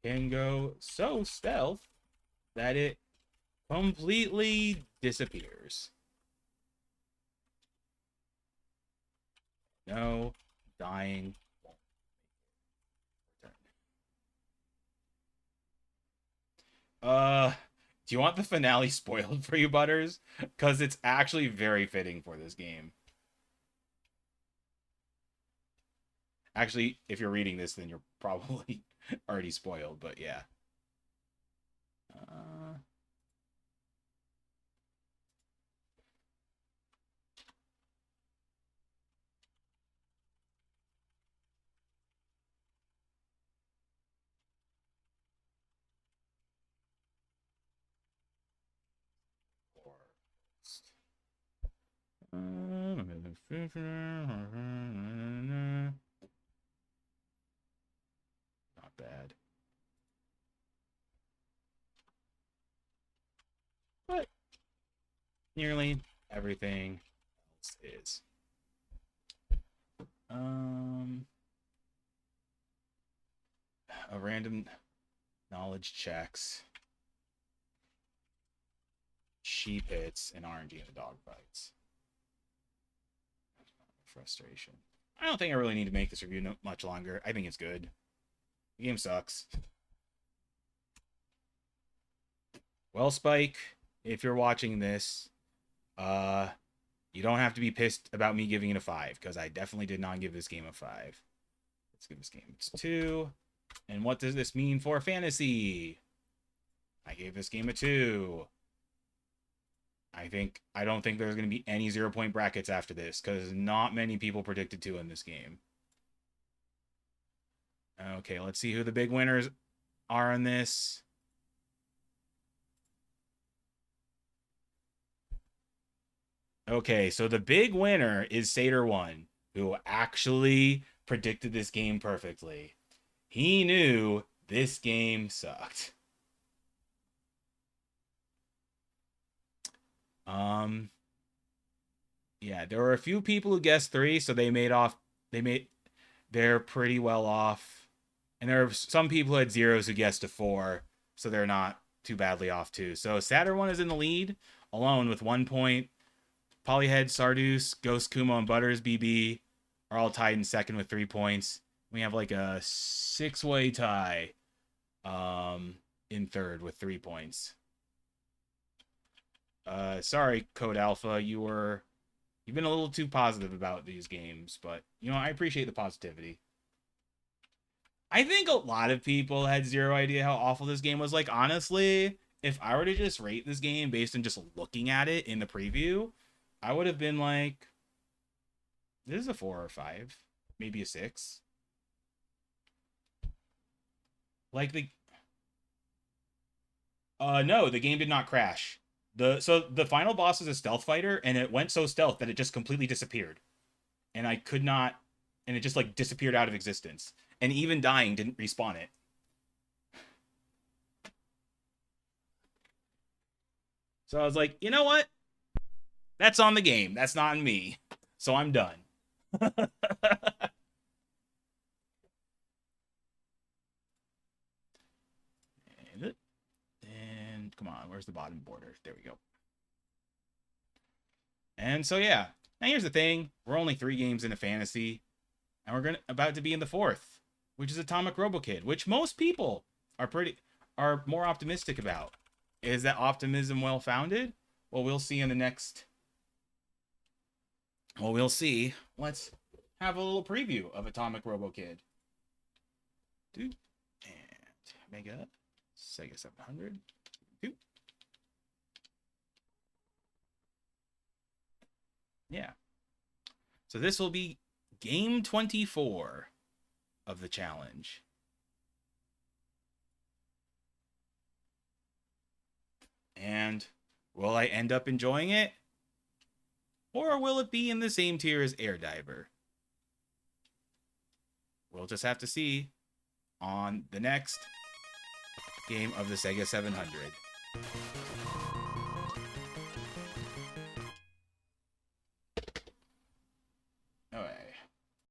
can go so stealth that it completely disappears. No dying won't return. Do you want the finale spoiled for you, Butters? Because it's actually very fitting for this game. Actually, if you're reading this, then you're probably already spoiled, but yeah. Not bad. But nearly everything else is. A random knowledge checks, sheep hits, and RNG in the dog fights. Frustration. I don't think I really need to make this review much longer. I think it's good. The game sucks. Well, Spike, if you're watching this, you don't have to be pissed about me giving it a 5, because I definitely did not give this game a 5. Let's give this game a 2. And what does this mean for fantasy? I gave this game a 2. I don't think there's going to be any 0-point brackets after this, because not many people predicted 2 in this game. Okay, let's see who the big winners are in this. Okay, so the big winner is Sater1, who actually predicted this game perfectly. He knew this game sucked. Yeah, there were a few people who guessed 3, so they're pretty well off. And there are some people who had zeros who guessed a 4, so they're not too badly off too. So Sater1 is in the lead, alone with 1 point. Polyhead, Sardus, Ghost Kumo, and Butters BB are all tied in second with 3 points. We have like a 6-way tie in third with 3 points. Sorry, Code Alpha, you've been a little too positive about these games, but I appreciate the positivity. I think a lot of people had zero idea how awful this game was. Like, honestly, if I were to just rate this game based on just looking at it in the preview, I would have been like, this is a 4 or 5, maybe a 6. Like no, the game did not crash. The final boss is a stealth fighter, and it went so stealth that it just completely disappeared, and I could not, and it just like disappeared out of existence, and even dying didn't respawn it. So I was like, you know what? That's on the game. That's not on me. So I'm done. and come on, where's the bottom border? There we go. And so yeah. Now here's the thing: we're only 3 games into fantasy, and we're about to be in the 4th, which is Atomic RoboKid, which most people are more optimistic about. Is that optimism well founded? Well, we'll see in the next. Well, we'll see. Let's have a little preview of Atomic RoboKid. And Mega Sega 700. Yeah. So this will be game 24 of the challenge. And will I end up enjoying it? Or will it be in the same tier as Air Diver? We'll just have to see on the next game of the Sega 700.